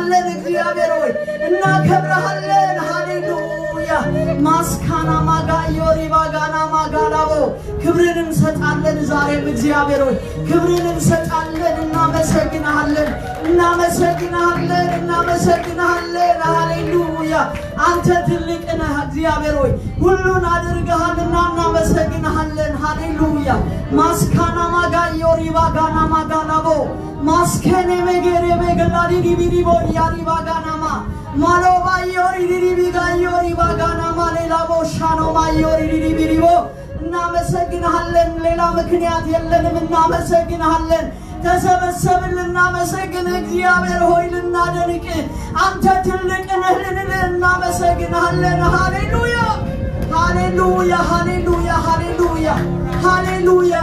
እናመሰግንሃለን እግዚአብሔር ሆይ እናከብርሃለን ሃሌሉያ ማስካና ማጋዮሪ ባጋና ማጋላቦ ክብርን እንሰጣለን ዛሬም እግዚአብሔር ሆይ ክብርን እንሰጣለን እናመሰግንሃለን ሃሌሉያ አንተ ትልቅ ነህ እግዚአብሔር ሆይ ሁሉን አድርገሃልና እናመሰግንሃለን ሃሌሉያ ማስካና ማጋዮሪ ባጋና ማጋላቦ ማስከኔ መገሬ መገላዲ ዲቢዲቦ ያሪ ባጋናማ ማሎባ ዮሪ ዲቢጋ ዮሪ ባጋናማ ሌላቦ ሻኖ ማዮሪ ዲቢዲቦ እናመሰግንሃለን ሌላ ምክንያት የለንም እናመሰግንሃለን ተሰበሰብን እናመሰግን እግዚአብሔር ሆይ ልናደንቅ አንተ ትልቅ ነህ እናመሰግንሃለን ሃሌሉያ ሃሌሉያ ሃሌሉያ ሃሌሉያ ሃሌሉያ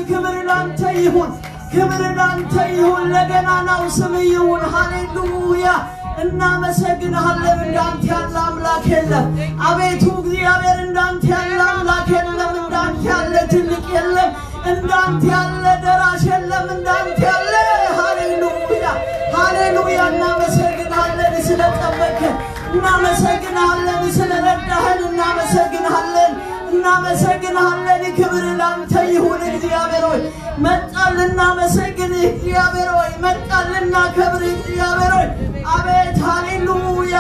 ክብር ላንተ ይሁን ክብር ላንተ ይሁን ለገናናው ስም ይሁን ሃሌሉያ እናመሰግንሃለን እንዳንተ ያለ አምላክ የለም አቤቱ እግዚአብሔር እንዳንተ ያለ አምላክ የለም እንዳንተ ያለ ትልቅ የለም እንዳንተ ያለ ደራሽ የለም እንዳንተ ያለ ሃሌሉያ እናመሰግንሃለን ስለጠበቅን እናመሰግንሃለን ስለረዳህን እናመሰግንሃለን ክብር ላንተ ይሁን እግዚአብሔር ሆይ መጣልን እናመሰግን እግዚአብሔር ሆይ መጣልን እናከብር እግዚአብሔር ሆይ አቤት ሃሌሉያ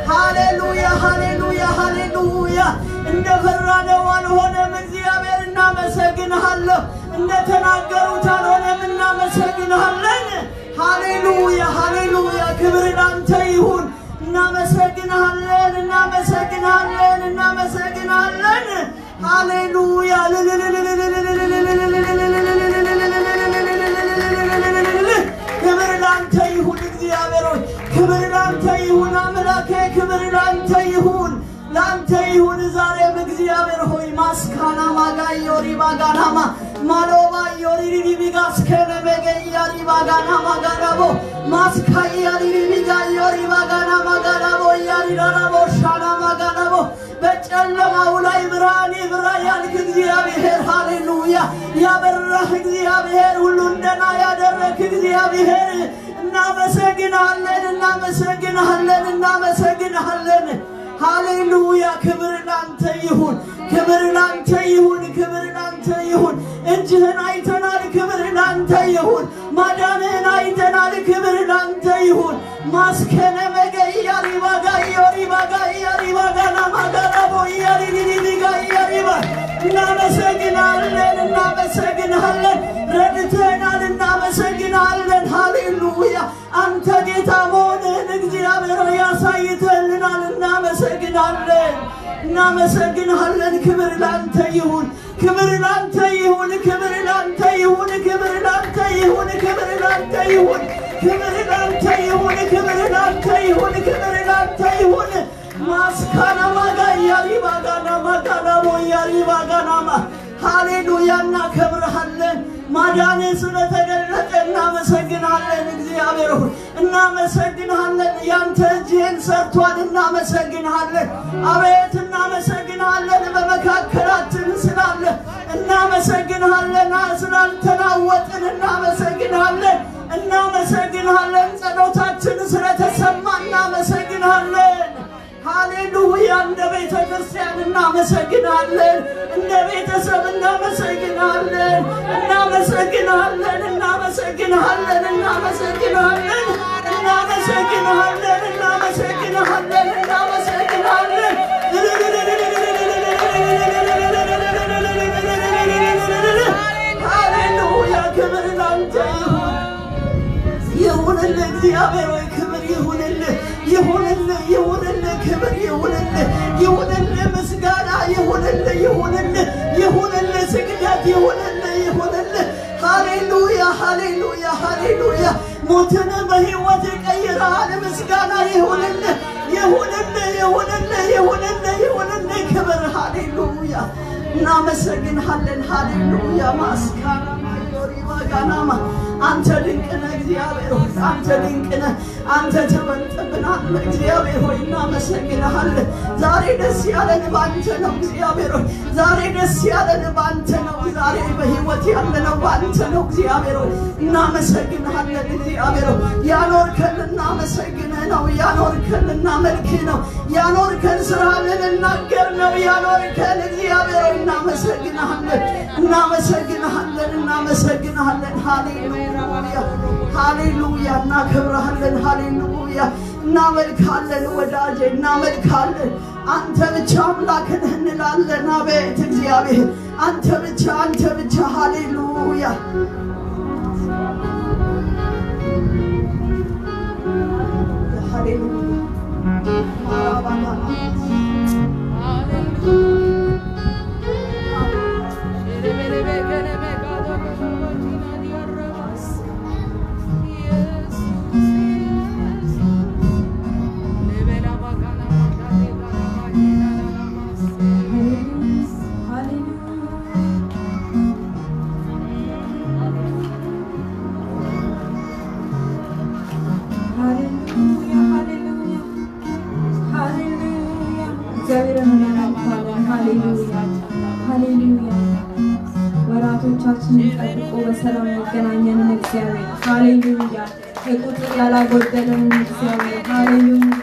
ሃሌሉያ ሃሌሉያ ሃሌሉያ እንደፈራነው አልሆነም እግዚአብሔር እናመሰግንሃለን እንደተናገሩት አልሆነም እናመሰግንሃለን ሃሌሉያ ሃሌሉያ ክብር ላንተ ይሁን እናመሰግንሃለን ሃሌሉያ ክብር ላንተ ይሁን እግዚአብሔር ሆይ ክብር ላንተ ይሁን አምላኬ ክብር ላንተ ይሁን ዛሬም እግዚአብሔር ሆይ ማስካና ማጋዮሪ ባጋናማ ማሎባ ዮሪ ዲቢጋስ ከነበገያሪ ባጋና ማጋዳቦ ማስካያሪ ዲቢጋዮሪ ባጋና ማጋዳቦ ያሪ ዳራቦ ሻና ማጋዳቦ በጨለማው ላይ ብርሃን ይብራ ያልክ እግዚአብሔር ሃሌሉያ ያበራህ እግዚአብሔር ሁሉን ደህና ያደረክ እግዚአብሔር እናመሰግንሃለን ሃሌሉያ ክብር ላንተ ይሁን እጅህን አይተናል ክብር ላንተ ይሁን ማዳንህን አይተናል ክብር ላንተ ይሁን ማስከነ መገያሪ ባጋዮሪ ባጋና ማጋራቦ ያሪ ዲቢጋያሪባ እናመሰግንሃለን ረድተናል እናመሰግንሃለን ሃሌሉያ አንተ ጌታ መሆንህን እግዚአብሔር ያሳይተልናል እናመሰግንሃለን ክብር ላንተ ይሁን ማስካና ማጋያሪ ባጋና ማጋናቦ ያሪ ባጋናማ ሃሌሉያ እናከብርሃለን ማዳንህ ስለተገለጠ እናመሰግንሃለን እግዚአብሔር ሆይ እናመሰግንሃለን ያንተ እጅህን ሰርቷል እናመሰግንሃለን አቤት እናመሰግንሃለን በመካከላችን ስላለ እናመሰግንሃለን ስላልተናወጥን እናመሰግንሃለን ጸሎታችን ስለተሰማ እናመሰግንሃለን ሃሌሉያ እንደ ቤተ ክርስቲያን እናመሰግንሃለን እንደ ቤተሰብ እናመሰግንሃለን ሃሌሉያ ክብር ላንተ ይሁንልህ እግዚአብሔር ሆይ ክብር ይሁንልህ ክብር ይሁንልህ ምስጋና ይሁንልህ ስግደት ይሁንልህ ሃሌሉያ ሞትን በሕይወት ቀይረሃል ምስጋና ይሁንልህ ክብር ሃሌሉያ እናመሰግንሃለን ሃሌሉያ ማስካና ማዮሪ ባጋናማ አንተ ድንቅ ነህ እግዚአብሔር አንተ ድንቅ ነህ አንተ ተበልጥብና እናመሰግንሃለን እግዚአብሔር ሆይ እናመሰግንሃለን። ዛሬ ደስ ያለን ባንተ ነው እግዚአብሔር ሆይ ዛሬ ደስ ያለን ባንተ ነው። ዛሬ በሕይወት ያለነው ባንተ ነው እግዚአብሔር ሆይ እናመሰግንሃለን። እግዚአብሔር ሆይ ያኖርከን እናመሰግንህ ነው። ያኖርከን እናመልክህ ነው። ያኖርከን ስራህን ልናገር ነው። ያኖርከን እግዚአብሔር ሆይ እናመሰግንሃለን እናመሰግንሃለን እናመሰግንሃለን። ሃሌሉያ ሃሌሉያ እናከብርሃለን። ሃሌሉያ እናመልካለን ወዳጄ እናመልካለን። አንተ ብቻ አምላክ ነህ እንላለን። አቤት እግዚአብሔር አንተ ብቻ አንተ ብቻ ሃሌሉያ ሃሌሉያ ወራቶቻችንን ጠብቆ በሰላም ያገናኘንን እግዚአብሔር ሃሌሉያ የቁጥር ያላጎደለን እግዚአብሔር ሃሌሉያ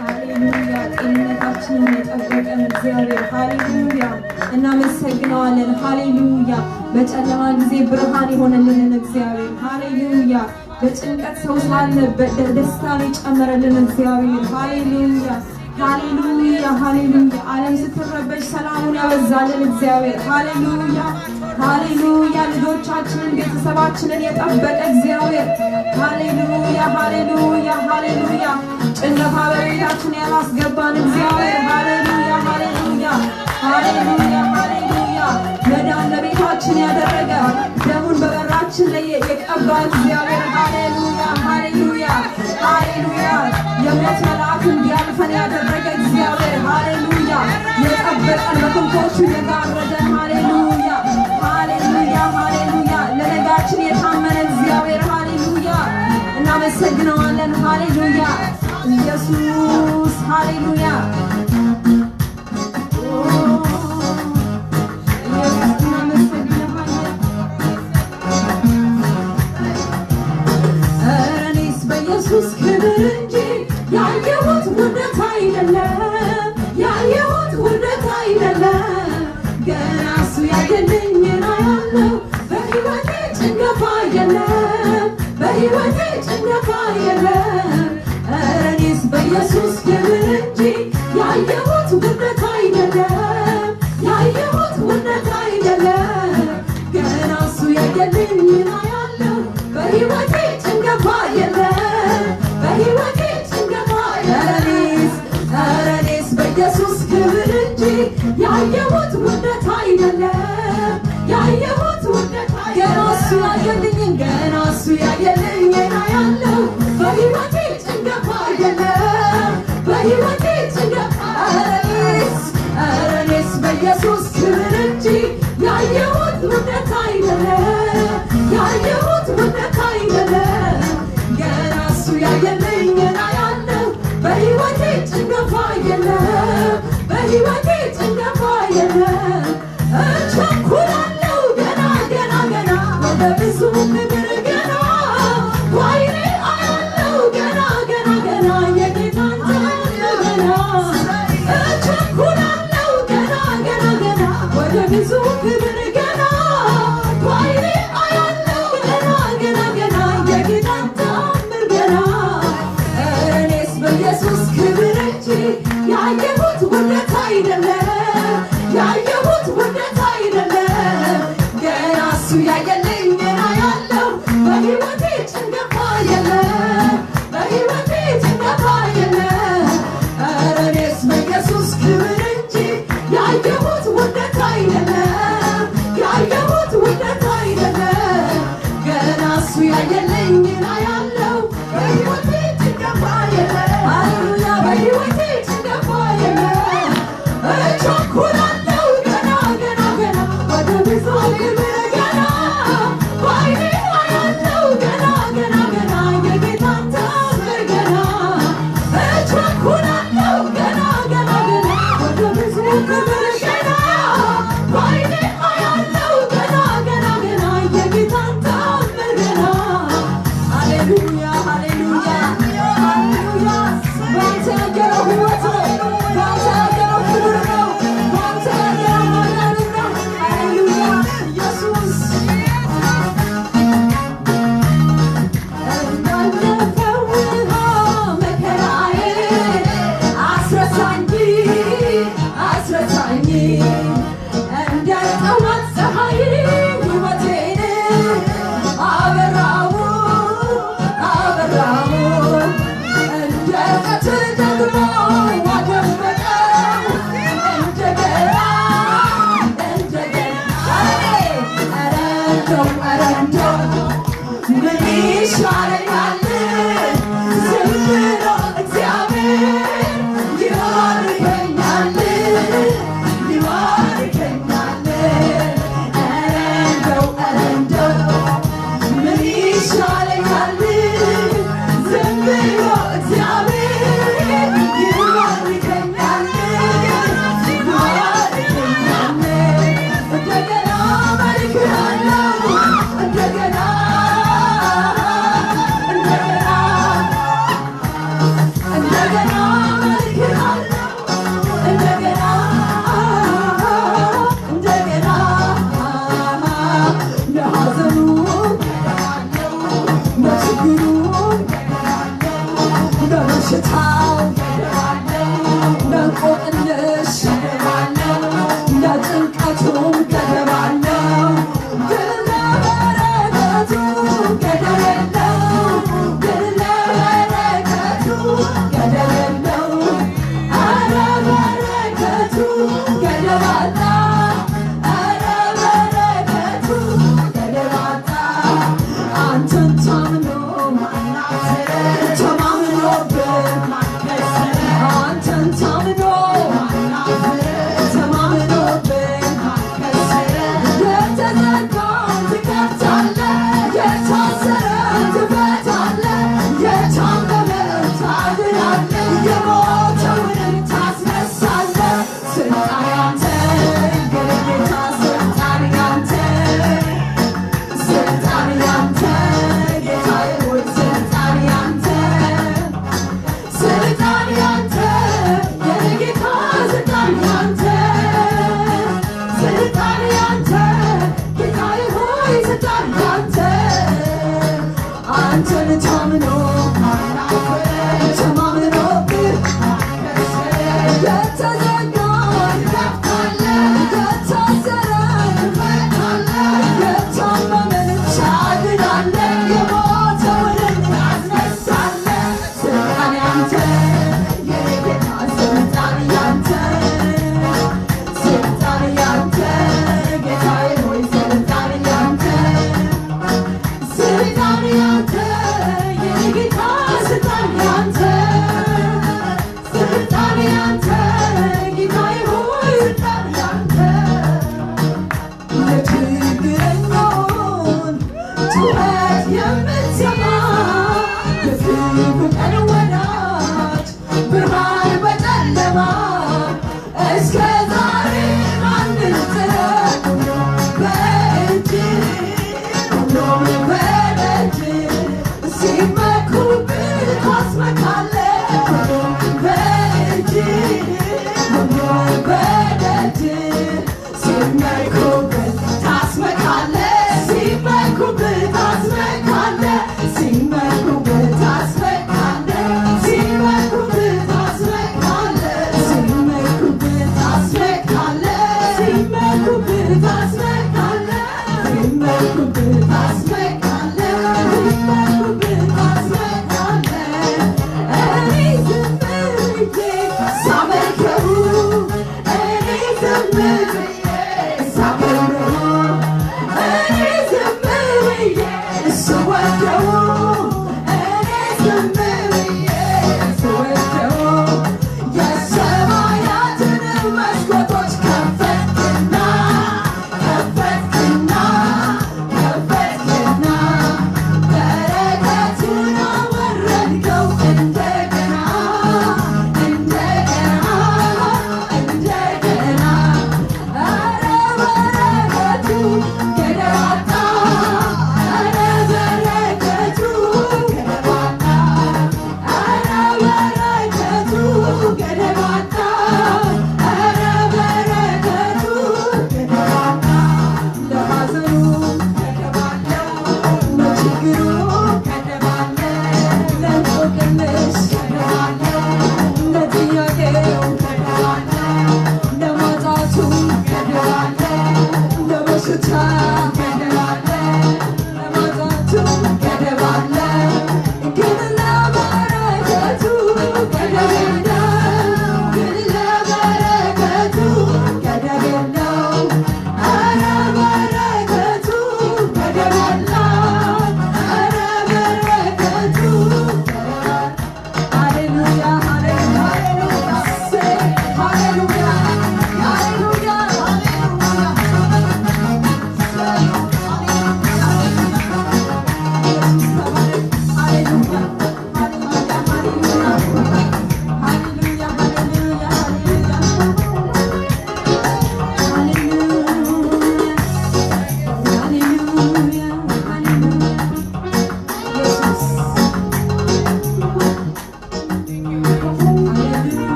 ሃሌሉያ ጤንነታችንን የጠበቀን እግዚአብሔር ሃሌሉያ እናመሰግነዋለን። ሃሌሉያ በጨለማ ጊዜ ብርሃን የሆነልን እግዚአብሔር ሃሌሉያ በጭንቀት ሰው ስላለበት ደስታን የጨመረልን እግዚአብሔር ሃሌሉያ ሃሌሉያ ሃሌሉያ ዓለም ስትረበሽ ሰላሙን ያበዛልን እግዚአብሔር ሃሌሉያ ሃሌሉያ ልጆቻችንን ቤተሰባችንን የጠበቀ እግዚአብሔር ሃሌሉያ ሃሌሉያ ሃሌሉያ ጭንቀት በቤታችን ያላስገባን እግዚአብሔር ሃሌሉያ ሃሌሉያ ሃሌሉያ ሃሌሉያ መዳን ለቤታችን ያደረገ ደሙን በበራችን ላይ የቀባ እግዚአብሔር ሃሌሉያ ሃሌሉያ ሃሌሉያ የሞት መልአክ እንዲያልፈን ያደረገ እግዚአብሔር ሃሌሉያ የጠበቀን በክንፎቹ የጋረደን ሃሌሉያ ሃሌሉያ ሃሌሉያ ለነጋችን የታመነ እግዚአብሔር ሃሌሉያ እናመሰግነዋለን። ሃሌሉያ ኢየሱስ ሃሌሉያ ኢየሱስ ክብር እንጂ ያየሁት ውርደት አይደለም ያየሁት ውርደት አይደለም ገና እሱ ያየልኝን አያለው በሕይወቴ ጭንገፋ የለም በሕይወቴ ጭንገፋ የለም እኔስ በኢየሱስ ክብር እንጂ ያየሁት ውርደት አይደለም ያየሁት ውርደት አይደለም ገና እሱ ያየልኝን አያለው በሕይወቴ ጭንገፋ የለም በሕይወቴ ጭንገፋ እኔስ በኢየሱስ ክብር እንጂ ያየሁት ውርደት አይደለም ያየሁት ውርደት ገና እሱ ያየልኝን ገና እሱ ያየልኝን አያለው በሕይወቴ ጭንገፋ የለም በሕይወቴ ጭንገፋ እኔስ በኢየሱስ ክብር እንጂ ያየሁት ውርደት አይደለም ያየሁት ውርደት አይደለም ገና እሱ ያየልኝን አያለው በሕይወቴ ጭንገፋ የለም በሕይወቴ ጭንገፋ የለም እቸኩላለሁ ገና ገና ገና ወደ ብዙ ክብር ገና ዋይኔ አያለው ገና ገና ገና የጌታን ገና እቸኩላለሁ ገና ገና ገና ወደ ብዙ ክብር ገና ዋይኔ አያለው ገና ገና ገና የጌታን ታምር ገና እኔስ በኢየሱስ ክብር እንጂ ያየሁት ውርደት አይደለም ያየሁት ውርደት አይደለም ገና እሱ ያየልኝን አያለው በሕይወቴ ጭንገፋ የለም በሕይወቴ ጭንገፋ የለም እኔስ በኢየሱስ ክብር እንጂ ያየሁት ውርደት አይደለም ያየሁት ውርደት አይደለም ገና እሱ ያየልኝን አያለው በሕይወቴ ጭንገፋ የለም ሃሌሉያ በሕይወቴ ጭንገፋ የለም እቸኩላለሁ ገና ገና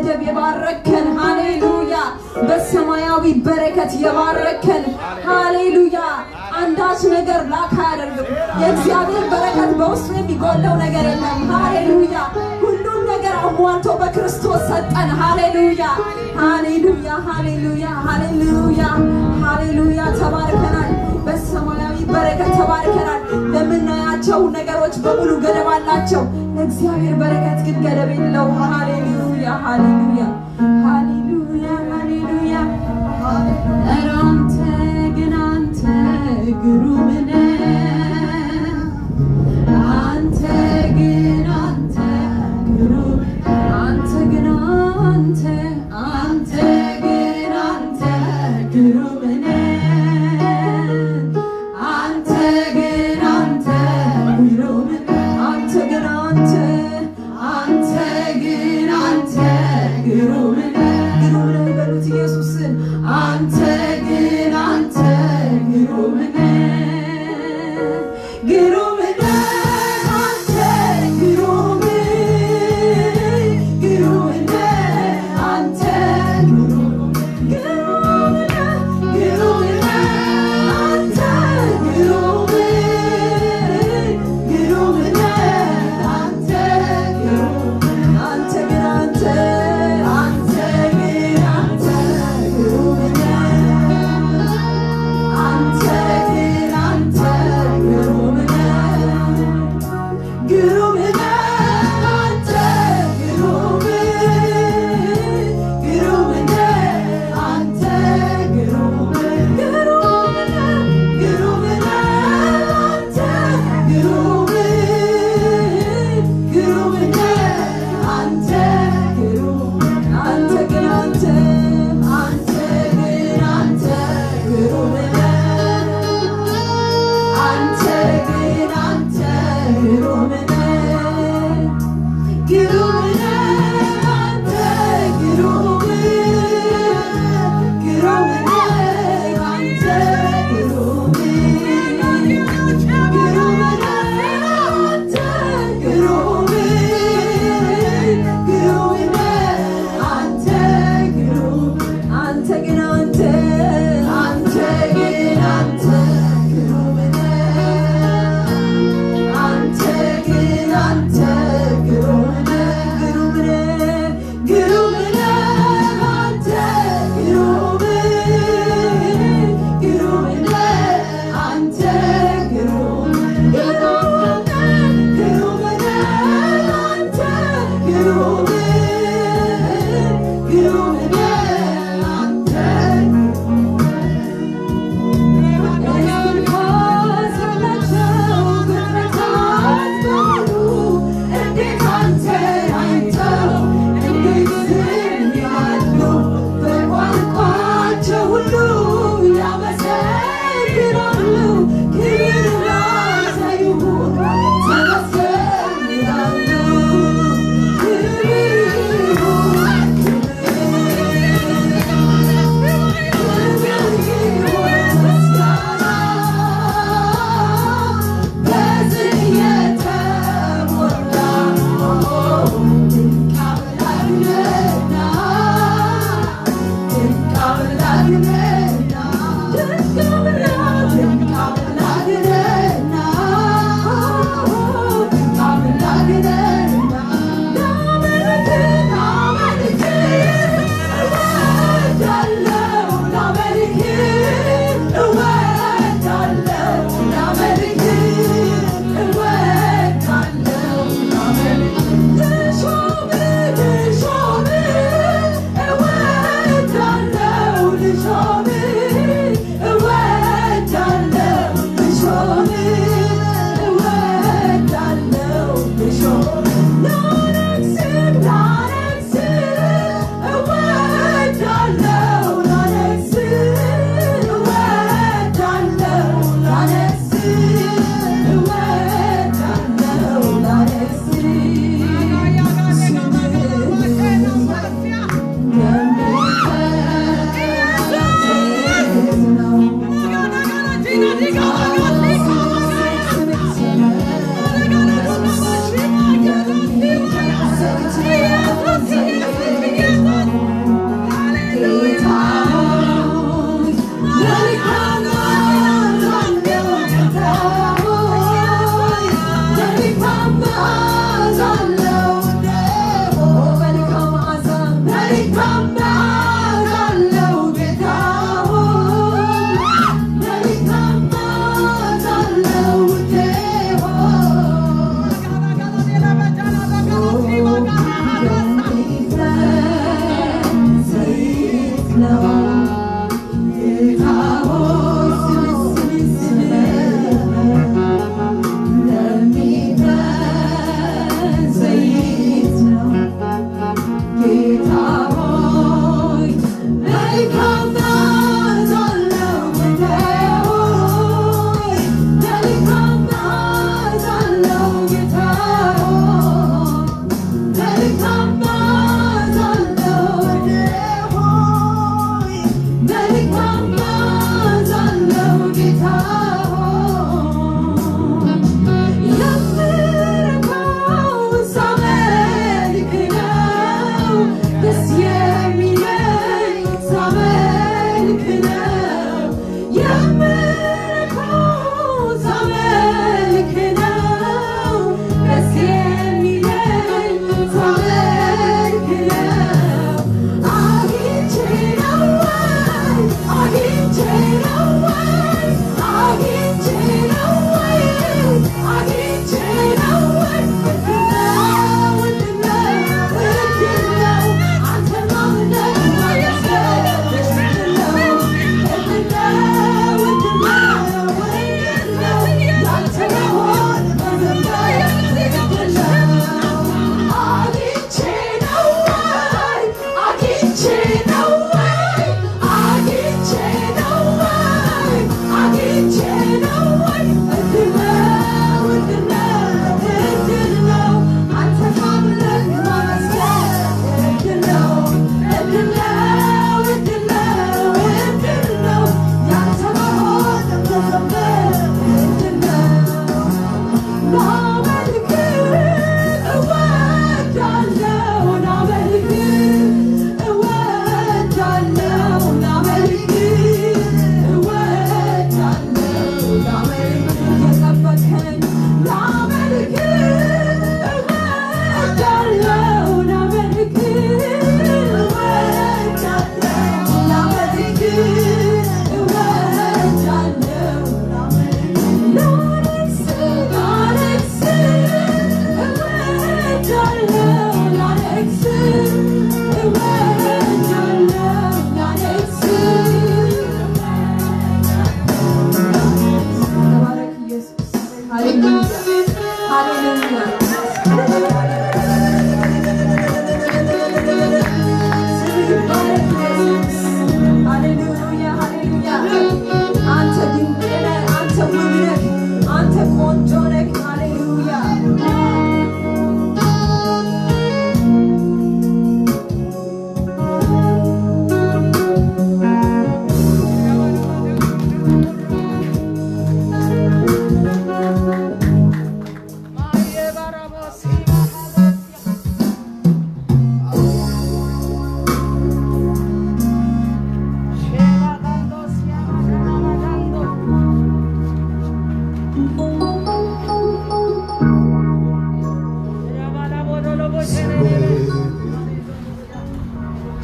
ገደብ የባረከን ሃሌሉያ፣ በሰማያዊ በረከት የባረከን ሃሌሉያ። አንዳች ነገር ላካ አያደርግም። የእግዚአብሔር በረከት በውስጡ የሚጎለው ነገር የለም። ሃሌሉያ ሁሉም ነገር አሟልቶ በክርስቶስ ሰጠን። ሃሌሉያ ሃሌሉያ ሃሌሉያ ሃሌሉያ ሃሌሉያ ተባርከናል። በሰማያዊ በረከት ተባርከናል። ለምናያቸው ነገሮች በሙሉ ገደብ አላቸው። ለእግዚአብሔር በረከት ግን ገደብ የለውም። ሃሌሉያ ሃሌሉያ ሃሌሉያ ሃሌሉያ አንተ ግን አንተ ግሩም ነህ። አንተ ግን አንተ ግሩም አንተ ግን አንተ አንተ ግን አንተ ግሩም ነህ። አንተ ግን አንተ ግሩም አንተ ግን አንተ አንተ ግን አንተ ግሩም ግሩም ነህ በሉት ኢየሱስን። አንተ ግን አንተ ግሩም ነህ።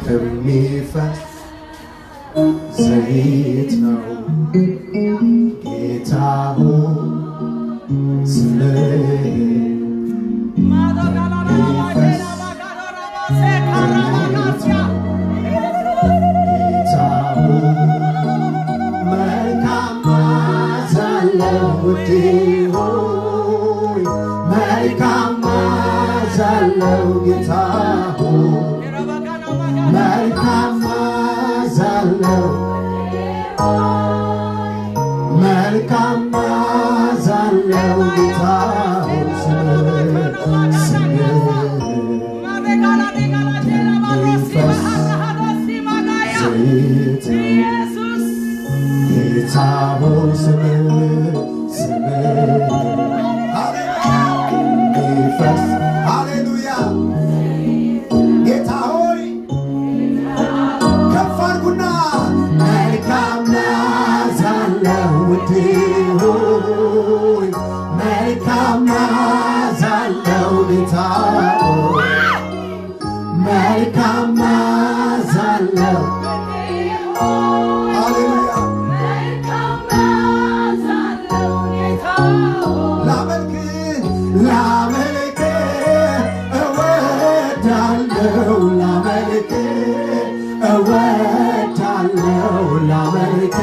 የሚፈስ ዘይት ነው ጌታ ሆይ ስምህ መልካም መዓዛ አለው ውዴ ሆይ መልካም መዓዛ አለው ጌታ ሆይ መልካም መዓዛ አለው መልካም መዓዛ አለው ጌታ ሆይ ጌታ ሆይ ስምህ ይፈስ ሃሌሉያ ጌታ ሆይ ከፍ አድርጉና መልካም መዓዛ አለው ውዴ ሆይ መልካም መዓዛ አለው ጌታ ሆይ መልካም መዓዛ አለው ሃሌሉያ ላመልክ እወዳለሁ ላመልክ እወዳለሁ ላመልክ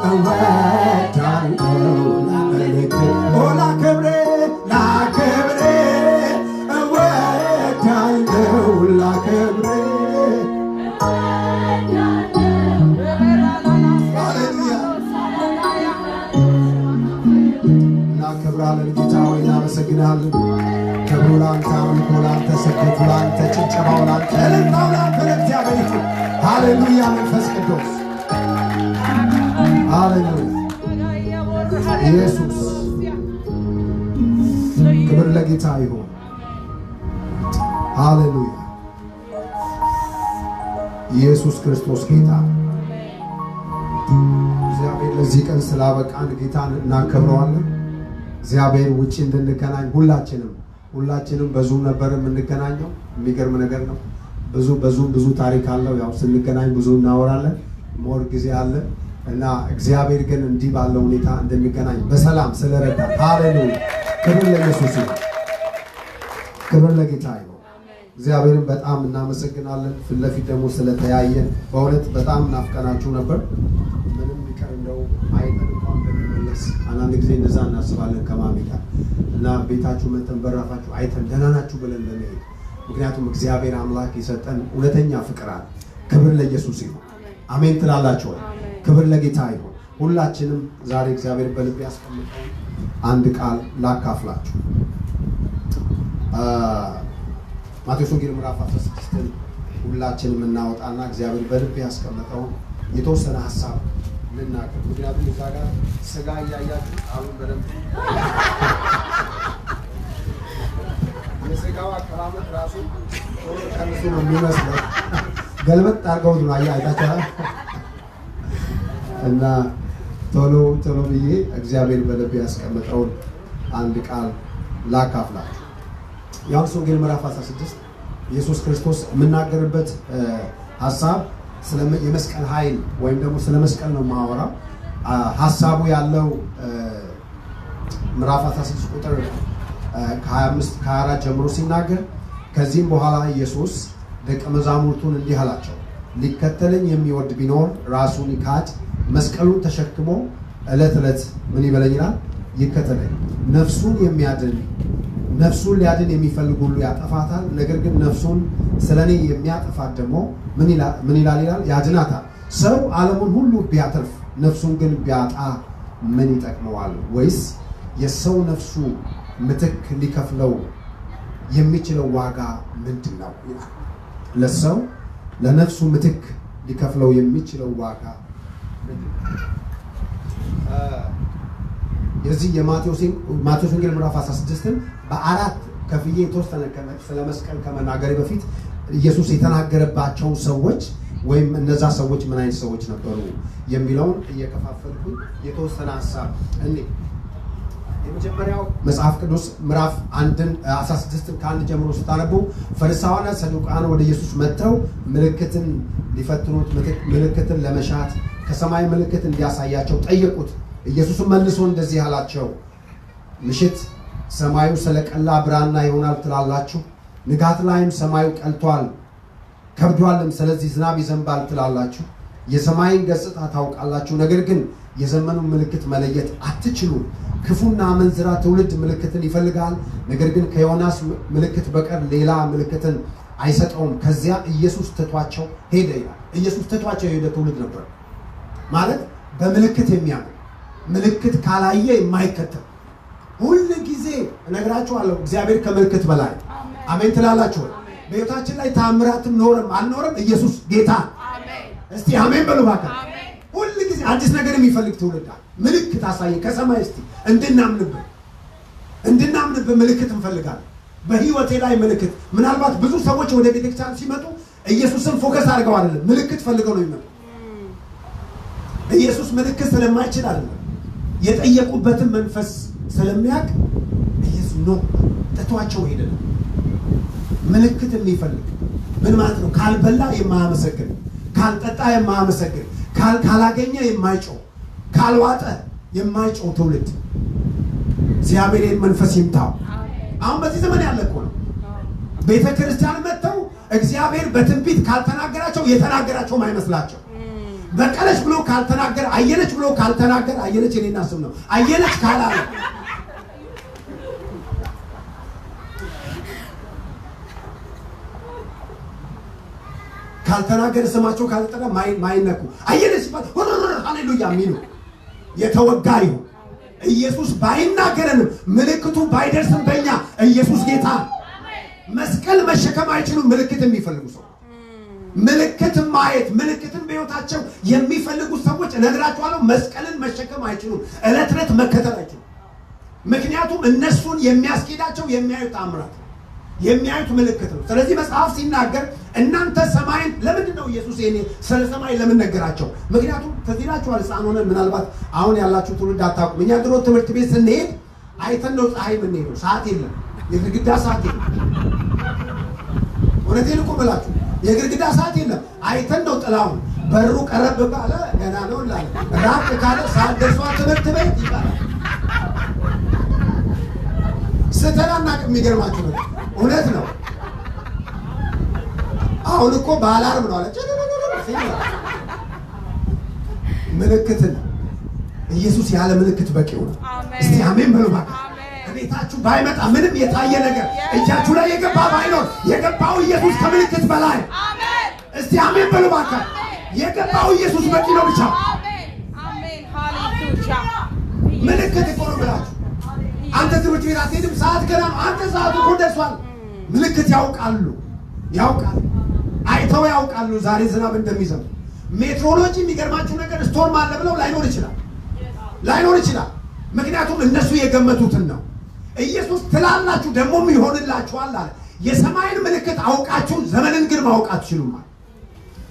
እወዳለሁ ላመልክ ላክብር እወዳለሁ ላክብር እናከብራለን ጌታ ሆይ እናመሰግናለን። ክብሩ ላንተ፣ አምልኮ ላንተ፣ ስግደቱ ላንተ፣ ጭብጨባው ላንተ፣ እልልታው ላንተ ለእግዚአብሔር ይሁን። ሃሌሉያ መንፈስ ቅዱስ ሃሌሉያ ኢየሱስ ክብር ለጌታ ይሁን። ሃሌሉያ ኢየሱስ ክርስቶስ ጌታ። እግዚአብሔር ለዚህ ቀን ስላበቃን ጌታን እናከብረዋለን። እግዚአብሔር ውጪ እንድንገናኝ ሁላችንም በዙም ነበር የምንገናኘው። የሚገርም ነገር ነው። ብዙ ታሪክ አለው። ያው ስንገናኝ ብዙ እናወራለን፣ ሞር ጊዜ አለ እና እግዚአብሔር ግን እንዲህ ባለው ሁኔታ እንደሚገናኝ በሰላም ስለረዳ ሃሌሉያ ክብር ለኢየሱስ ይሁን። ክብር ለጌታ ይሁን። እግዚአብሔርን በጣም እናመሰግናለን። ፊት ለፊት ደግሞ ስለተያየን በእውነት በጣም ናፍቀናችሁ ነበር። ምንም ቢቀር እንደው አይተን እንኳን ብንመለስ አንዳንድ ጊዜ እንደዛ እናስባለን ከማሚ ጋር እና ቤታችሁ መተን በራፋችሁ አይተን ደህና ናችሁ ብለን ለመሄድ። ምክንያቱም እግዚአብሔር አምላክ የሰጠን እውነተኛ ፍቅር አለ። ክብር ለኢየሱስ ይሁን። አሜን ትላላችሁ ወይ? ክብር ለጌታ ይሁን። ሁላችንም ዛሬ እግዚአብሔር በልብ ያስቀምጠው አንድ ቃል ላካፍላችሁ። ማቴዎስ ወንጌል ምዕራፍ 16 ሁላችንም እናወጣና እግዚአብሔር በልብ ያስቀምጠው የተወሰነ ሐሳብ ልናገር። ምክንያቱም እዛ ጋር ስጋ እያያችሁ አሁን በደንብ ራሱ ቀንሱ ነው የሚመስለው። ገልበጥ አድርገውት ነው አይታችኋል። እና ቶሎ ብዬ እግዚአብሔር በልቤ ያስቀመጠውን አንድ ቃል ላካፍላችሁ። ዮሐንስ ወንጌል ምዕራፍ 16 ኢየሱስ ክርስቶስ የምናገርበት ሐሳብ ስለ የመስቀል ኃይል ወይም ደግሞ ስለ መስቀል ነው የማወራው። ሐሳቡ ያለው ምዕራፍ 16 ቁጥር ከ24 ጀምሮ ሲናገር ከዚህም በኋላ ኢየሱስ ደቀ መዛሙርቱን እንዲህ አላቸው፣ ሊከተለኝ የሚወድ ቢኖር ራሱን ይካድ፣ መስቀሉን ተሸክሞ ዕለት ዕለት ምን ይበለኝ ይላል? ይከተለኝ። ነፍሱን ሊያድን የሚፈልግ ሁሉ ያጠፋታል፣ ነገር ግን ነፍሱን ስለኔ የሚያጠፋት ደግሞ ምን ይላል? ያድናታል። ሰው ዓለሙን ሁሉ ቢያተርፍ ነፍሱን ግን ቢያጣ ምን ይጠቅመዋል? ወይስ የሰው ነፍሱ ምትክ ሊከፍለው የሚችለው ዋጋ ምንድን ነው? ለሰው ለነፍሱ ምትክ ሊከፍለው የሚችለው ዋጋ ምንድን ነው? የዚህ የማቴዎስ ወንጌል ምዕራፍ 16ን በአራት ከፍዬ የተወሰነ ስለ መስቀል ከመናገሬ በፊት ኢየሱስ የተናገረባቸው ሰዎች ወይም እነዛ ሰዎች ምን አይነት ሰዎች ነበሩ የሚለውን እየከፋፈልኩ የተወሰነ ሐሳብ እኔ የመጀመሪያው መጽሐፍ ቅዱስ ምዕራፍ 16 ከ1 ጀምሮ ስታነቡ ፈሪሳውያንና ሰዱቃውያን ወደ ኢየሱስ መጥተው ምልክትን ሊፈትኑት ምልክትን ለመሻት ከሰማይ ምልክት እንዲያሳያቸው ጠየቁት። ኢየሱስም መልሶ እንደዚህ አላቸው፣ ምሽት ሰማዩ ስለቀላ ብራና ይሆናል ትላላችሁ፣ ንጋት ላይም ሰማዩ ቀልቷል ከብዷልም፣ ስለዚህ ዝናብ ይዘንባል ትላላችሁ። የሰማይን ገጽታ ታውቃላችሁ፣ ነገር ግን የዘመኑን ምልክት መለየት አትችሉም። ክፉና አመንዝራ ትውልድ ምልክትን ይፈልጋል፣ ነገር ግን ከዮናስ ምልክት በቀር ሌላ ምልክትን አይሰጠውም። ከዚያ ኢየሱስ ትቷቸው ሄደ ይላል። ኢየሱስ ትቷቸው የሄደ ትውልድ ነበር ማለት በምልክት የሚያምን ምልክት ካላየ የማይከተል ሁሉ ጊዜ እነግራችኋለሁ፣ እግዚአብሔር ከምልክት በላይ አሜን ትላላችሁ። በሕይወታችን ላይ ታምራትም ኖርም አልኖርም ኢየሱስ ጌታ። እስቲ አሜን በሉ ባካ። ሁሉ ጊዜ አዲስ ነገር የሚፈልግ ትውልድ ምልክት አሳየ ከሰማይ እስቲ እንድናምንብ ምልክት እንፈልጋለን። በህይወቴ ላይ ምልክት። ምናልባት ብዙ ሰዎች ወደ ቤተክርስቲያን ሲመጡ ኢየሱስን ፎከስ አድርገው አይደለም ምልክት ፈልገው ነው የሚመጡ። ኢየሱስ ምልክት ስለማይችል አይደለም፣ የጠየቁበትን መንፈስ ስለሚያውቅ ኢየሱስ ነው ተቷቸው ሄደ። ምልክት የሚፈልግ ምን ማለት ነው? ካልበላ የማያመሰግን፣ ካልጠጣ የማያመሰግን፣ ካላገኘ የማይጮህ፣ ካልዋጠ የማይጮህ ትውልድ እግዚአብሔር መንፈስ ይምታው። አሁን በዚህ ዘመን ያለ እኮ ነው። ቤተ ክርስቲያን መጥተው እግዚአብሔር በትንቢት ካልተናገራቸው የተናገራቸው አይመስላቸው። በቀለች ብሎ ካልተናገረ፣ አየለች ብሎ ካልተናገረ፣ አየለች የኔና ስም ነው። አየለች ካላለ ካልተናገረ ስማቸው ካልተጠራ ማይነኩ አየለች ባል ሃሌሉያ ሚሉ የተወጋ ይሁን። ኢየሱስ ባይናገረንም ምልክቱ ባይደርስም በእኛ ኢየሱስ ጌታ። መስቀል መሸከም አይችሉም ምልክት የሚፈልጉ ሰው ምልክት ማየት ምልክትን በሕይወታቸው የሚፈልጉ ሰዎች እነግራቸዋለሁ፣ መስቀልን መሸከም አይችሉም፣ ዕለት ዕለት መከተል አይችሉም። ምክንያቱም እነሱን የሚያስኬዳቸው የሚያዩት ታምራት የሚያዩት ምልክት ነው። ስለዚህ መጽሐፍ ሲናገር እናንተ ሰማይን ለምንድን ነው ኢየሱስ ይሄኔ ስለ ሰማይ ለምን ነገራቸው? ምክንያቱም ተዚላችኋል ሕፃን ሆነን ምናልባት አሁን ያላችሁ ትውልድ አታውቁም። እኛ ድሮ ትምህርት ቤት ስንሄድ አይተን ነው ፀሐይ የምንሄደው። ሰዓት የለም፣ የግድግዳ ሰዓት የለም። እውነቴን እኮ ብላችሁ የግድግዳ ሰዓት የለም። አይተን ነው ጥላውን። በሩ ቀረብ ካለ ገና ነው ላለ ራቅ ካለ ሰዓት ደርሷል ትምህርት ቤት ይባላል። ስተናናቅ የሚገርማችሁ ነው። እውነት ነው። አሁን እኮ በአላርም ነው አለ ምልክትን ኢየሱስ ያለ ምልክት በቂው ነው። እስቲ አሜን በሉ ባካ። ቤታችሁ ባይመጣ ምንም የታየ ነገር እጃችሁ ላይ የገባ ባይኖር የገባው ኢየሱስ ከምልክት በላይ አሜን። እስቲ አሜን በሉ ባካ። የገባው ኢየሱስ በቂ ነው ብቻ አሜን አሜን ሃሌሉያ። ምልክት እኮ ነው ብላችሁ አንተ ትምህርት ቤት አትሄድም፣ ሰዓት ገና ነው። አንተ ሰዓቱ እኮ ደርሷል። ምልክት ያውቃሉ አይተው ያውቃሉ ዛሬ ዝናብ እንደሚዘንብ። ሜትሮሎጂ የሚገርማችሁ ነገር ስቶርም አለ ብለው ላይኖር ይችላል። ምክንያቱም እነሱ የገመቱትን ነው። ኢየሱስ ትላላችሁ ደግሞም ይሆንላችኋል አለ። የሰማይን ምልክት አውቃችሁ ዘመንን ግን ማወቅ አትችሉም።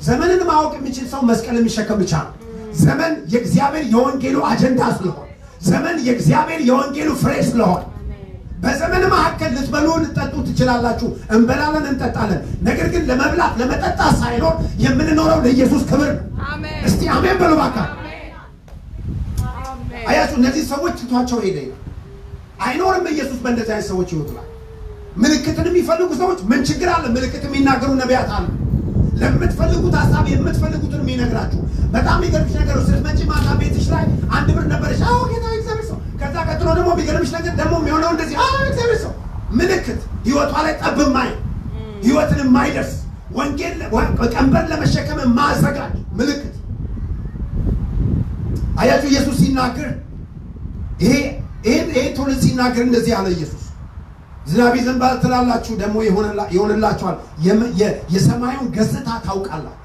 ዘመንን ማወቅ የሚችል ሰው መስቀል የሚሸከም ብቻ ነው። ዘመን የእግዚአብሔር የወንጌሉ አጀንዳ ስለሆነ፣ ዘመን የእግዚአብሔር የወንጌሉ ፍሬ ስለሆነ በዘመን መካከል ልትበሉ ልትጠጡ ትችላላችሁ። እንበላለን እንጠጣለን። ነገር ግን ለመብላት ለመጠጣት ሳይኖር የምንኖረው ለኢየሱስ ክብር ነው። እስቲ አሜን በሉ እባካችሁ። አያችሁ እነዚህ ሰዎች ትቷቸው ሄደ። አይኖርም ኢየሱስ በእንደዚህ አይነት ሰዎች ህይወት ላይ። ምልክትን የሚፈልጉ ሰዎች ምን ችግር አለ? ምልክት የሚናገሩ ነቢያት አሉ። ለምትፈልጉት ሐሳብ የምትፈልጉትን የሚነግራችሁ። በጣም የሚገርምሽ ነገር ስትመጪ ማታ ቤትሽ ላይ 1 ብር ነበረሽ። አዎ ጌታ እግዚአብሔር ሰው። ከዛ ቀጥሎ ደግሞ የሚገርምሽ ነገር ደግሞ የሚሆነው እንደዚህ አዎ እግዚአብሔር ሰው። ምልክት ህይወቷ ላይ ጠብ የማይል ህይወትን የማይደርስ ወንጌል ቀንበር ለመሸከም የማያዘጋጅ ምልክት። አያችሁ ኢየሱስ ሲናገር ይሄ ትውልድ ሲናገር እንደዚህ አለ ኢየሱስ። ዝናብ ይዘንባል ትላላችሁ ደግሞ ይሆንላችኋል። የሰማዩን ገጽታ ታውቃላችሁ፣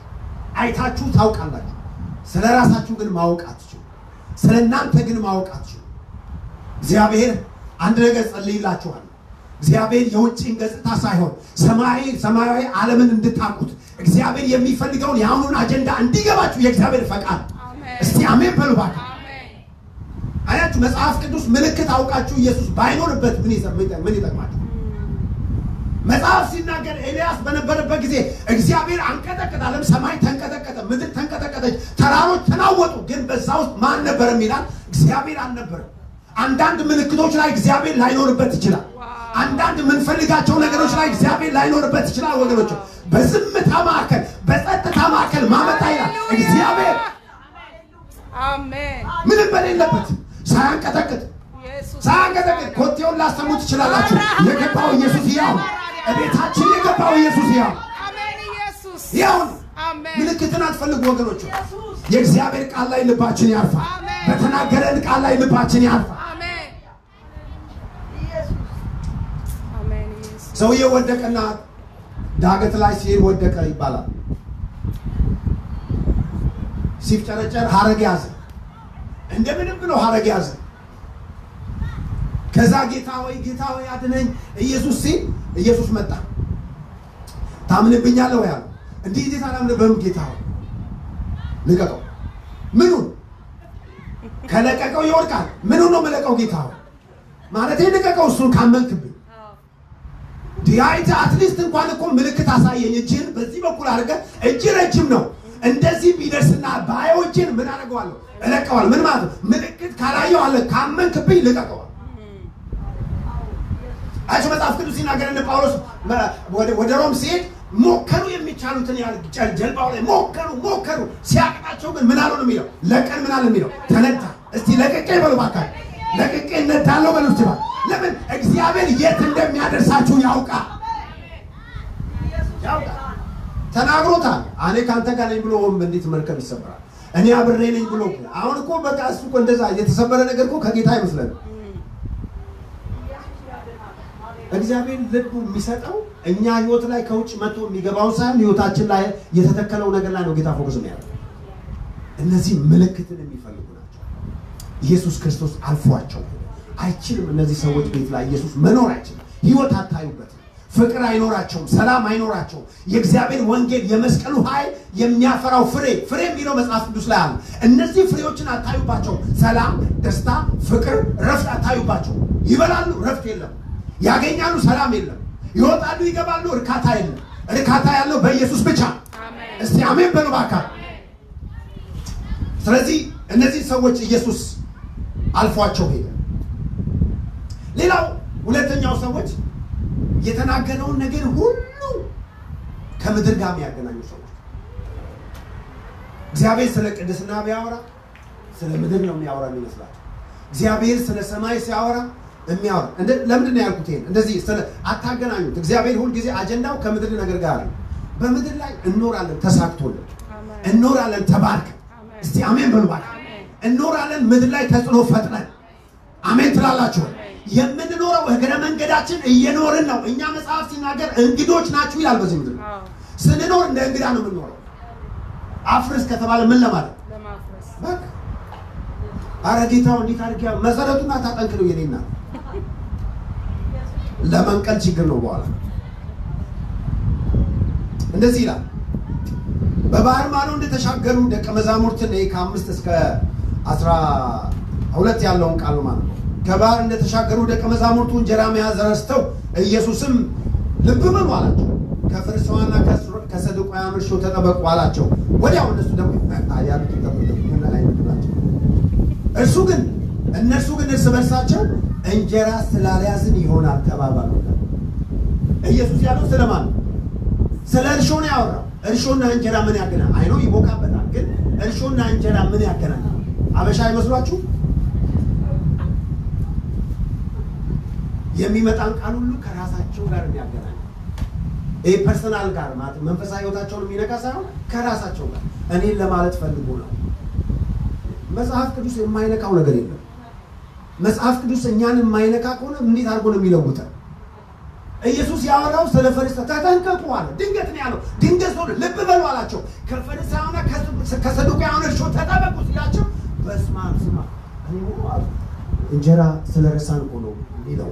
አይታችሁ ታውቃላችሁ። ስለ ራሳችሁ ግን ማወቅ አትችሉ። ስለ እናንተ ግን ማወቅ አትችሉ። እግዚአብሔር አንድ ነገር ጸልይላችኋል። እግዚአብሔር የውጭን ገጽታ ሳይሆን ሰማያዊ ዓለምን እንድታውቁት እግዚአብሔር የሚፈልገውን የአሁኑን አጀንዳ እንዲገባችሁ የእግዚአብሔር ፈቃድ። እስቲ አሜን በሉ እባክህ። አያችሁ መጽሐፍ ቅዱስ ምልክት አውቃችሁ ኢየሱስ ባይኖርበት ምን ይጠቅማችሁ? መጽሐፍ ሲናገር ኤልያስ በነበረበት ጊዜ እግዚአብሔር አንቀጠቀጠ፣ ዓለም ሰማይ ተንቀጠቀጠ፣ ምድር ተንቀጠቀጠች፣ ተራሮች ተናወጡ። ግን በዛ ውስጥ ማን ነበር ይላል? እግዚአብሔር አልነበረም። አንዳንድ ምልክቶች ላይ እግዚአብሔር ላይኖርበት ይችላል። አንዳንድ የምንፈልጋቸው ነገሮች ላይ እግዚአብሔር ላይኖርበት ይችላል። ወገኖች በዝምታ ማዕከል በጸጥታ ማዕከል ማመጣ ይላል እግዚአብሔር። አሜን። ምንም በሌለበት ሳያንቀጠቅጥ ኮቴውን ላሰሙ ትችላላችሁ። የገባው ኢየሱስ ያው እቤታችን የገባው ኢየሱስ ያው አሜን። ኢየሱስ ያው አሜን። ምልክትን አትፈልጉ ወገኖች። የእግዚአብሔር ቃል ላይ ልባችን ያርፋል። በተናገረን ቃል ላይ ልባችን ያርፋል። አሜን። ኢየሱስ አሜን። ኢየሱስ ሰውየው ወደቀና ዳገት ላይ ሲሄድ ወደቀ ይባላል። ሲፍጨረጨር ሐረግ ያዘ። እንደምንም ብሎ ሐረግ ያዘ። ከዛ ጌታ ሆይ አድነኝ ኢየሱስ ሲል ኢየሱስ መጣ። ታምንብኛለህ ወይ አለው። እንዴት አላምንብህም ጌታ ሆይ? ልቀቀው። ምኑን? ከለቀቀው ይወድቃል። ምኑን ነው መለቀው ጌታ ሆይ? ማለቴ ልቀቀው እሱን ካመንክብኝ። ዲያይት አትሊስት እንኳን እኮ ምልክት አሳየኝ። እጅን በዚህ በኩል አድርገህ እጅ ረጅም ነው እንደዚህ ቢደርስና ባዮችን ምን አደርገዋለሁ? እለቀዋለሁ። ምን ማለት ነው? ምልክት ካላየው አለ ካመንክብኝ ልቀቀዋል። አያችሁ መጽሐፍ ቅዱስ ሲናገር እነ ጳውሎስ ወደ ሮም ሲሄድ ሞከሩ፣ የሚቻሉትን ያህል ጀልባው ላይ ሞከሩ። ሲያቅጣቸው ግን ምን አሉ ነው የሚለው? ለቀን ምን አለ የሚለው? ተነዳ። እስቲ ለቅቄ በሉ እባክህ፣ ለቅቄ እነዳለሁ በሉ እስቲ። ለምን? እግዚአብሔር የት እንደሚያደርሳችሁ ያውቃል። ተናግሮታል። እኔ ካንተ ጋር ነኝ ብሎ እንዴት መርከብ ይሰበራል? እኔ አብሬ ነኝ ብሎ አሁን እኮ በቃ እሱ እኮ እንደዛ የተሰበረ ነገር እኮ ከጌታ አይመስለንም። እግዚአብሔር ልቡ የሚሰጠው እኛ ህይወት ላይ ከውጭ መጥቶ የሚገባው ሳይሆን ህይወታችን ላይ የተተከለው ነገር ላይ ነው ጌታ ፎከስ የሚያደርገው። እነዚህ ምልክትን የሚፈልጉ ናቸው። ኢየሱስ ክርስቶስ አልፏቸው አይችልም። እነዚህ ሰዎች ቤት ላይ ኢየሱስ መኖር አይችልም። ህይወት አታዩበት፣ ፍቅር አይኖራቸውም፣ ሰላም አይኖራቸውም። የእግዚአብሔር ወንጌል የመስቀሉ ኃይል የሚያፈራው ፍሬ የሚለው መጽሐፍ ቅዱስ ላይ አለ። እነዚህ ፍሬዎችን አታዩባቸው። ሰላም፣ ደስታ፣ ፍቅር፣ ረፍት አታዩባቸው። ይበላሉ፣ ረፍት የለም። ያገኛሉ፣ ሰላም የለም። ይወጣሉ፣ ይገባሉ፣ እርካታ የለም። እርካታ ያለው በኢየሱስ ብቻ። እስቲ አሜን በሉ እባክህ። ስለዚህ እነዚህ ሰዎች ኢየሱስ አልፏቸው ሄደ። ሌላው ሁለተኛው ሰዎች የተናገረውን ነገር ሁሉ ከምድር ጋር የሚያገናኙ ሰዎች። እግዚአብሔር ስለ ቅድስና ቢያወራ ስለ ምድር ነው የሚያወራ የሚመስላቸው። እግዚአብሔር ስለ ሰማይ ሲያወራ የሚያወራ ለምንድን ነው ያልኩት? ይሄን እንደዚህ አታገናኙት። እግዚአብሔር ሁል ጊዜ አጀንዳው ከምድር ነገር ጋር ነው። በምድር ላይ እንኖራለን፣ ተሳክቶልን እንኖራለን፣ ተባርከን። እስቲ አሜን በሉ እባክህ። እንኖራለን ምድር ላይ ተጽዕኖ ፈጥረን። አሜን ትላላችሁ? የምንኖረው እግረ መንገዳችን እየኖርን ነው። እኛ መጽሐፍ ሲናገር እንግዶች ናችሁ ይላል። በዚህ ምድር ስንኖር እንደ እንግዳ ነው የምንኖረው። አፍርስ ከተባለ ምን ለማለት በቃ ኧረ ጌታው እንዴት አድርጌ መሰረቱን አታጠንክረው የኔና ለመንቀል ችግር ነው በኋላ እንደዚህ ይላል በባህር ማዶ እንደተሻገሩ ደቀ መዛሙርትን ከ5 እስከ 12 ያለውን ቃል ማለት ነው። ከባህር እንደተሻገሩ ደቀ መዛሙርቱ እንጀራ መያዝ ረስተው ኢየሱስም ልብ በሉ አላቸው። ከፈሪሳውያንና ከሰዱቃውያን እርሾ ተጠበቁ አላቸው። ወዲያው እነሱ ደግሞ ያሉት ተጠበቁና አይነግራቸው። እነርሱ ግን እርስ በርሳቸው እንጀራ ስላልያዝን ይሆናል ተባባሉ። ኢየሱስ ያለው ስለማን ነው? ስለ እርሾ ነው ያወራው። እርሾና እንጀራ ምን ያገናኛል? አይኖ ይቦካበታል፣ ግን እርሾና እንጀራ ምን ያገናኛል? አበሻ አይመስሏችሁ? የሚመጣን ቃል ሁሉ ከራሳቸው ጋር የሚያገናኝ ይሄ ፐርሰናል ጋር ማለት መንፈሳዊ ህይወታቸውን የሚነካ ሳይሆን ከራሳቸው ጋር እኔን ለማለት ፈልጎ ነው። መጽሐፍ ቅዱስ የማይነካው ነገር የለም። መጽሐፍ ቅዱስ እኛን የማይነካ ከሆነ እንዴት አድርጎ ነው የሚለውጠን? ኢየሱስ ያወራው ስለ ፈሪሳውያን ተጠንቀቁ አለ። ድንገት ነው ያለው። ድንገት ነው ልብ በሉ አላቸው። ከፈሪሳውያንና ከሰዱቃውያን እርሾ ተጠበቁ ሲላቸው በስመ አብ ስማ እንጀራ ስለረሳን እኮ ነው የሚለው።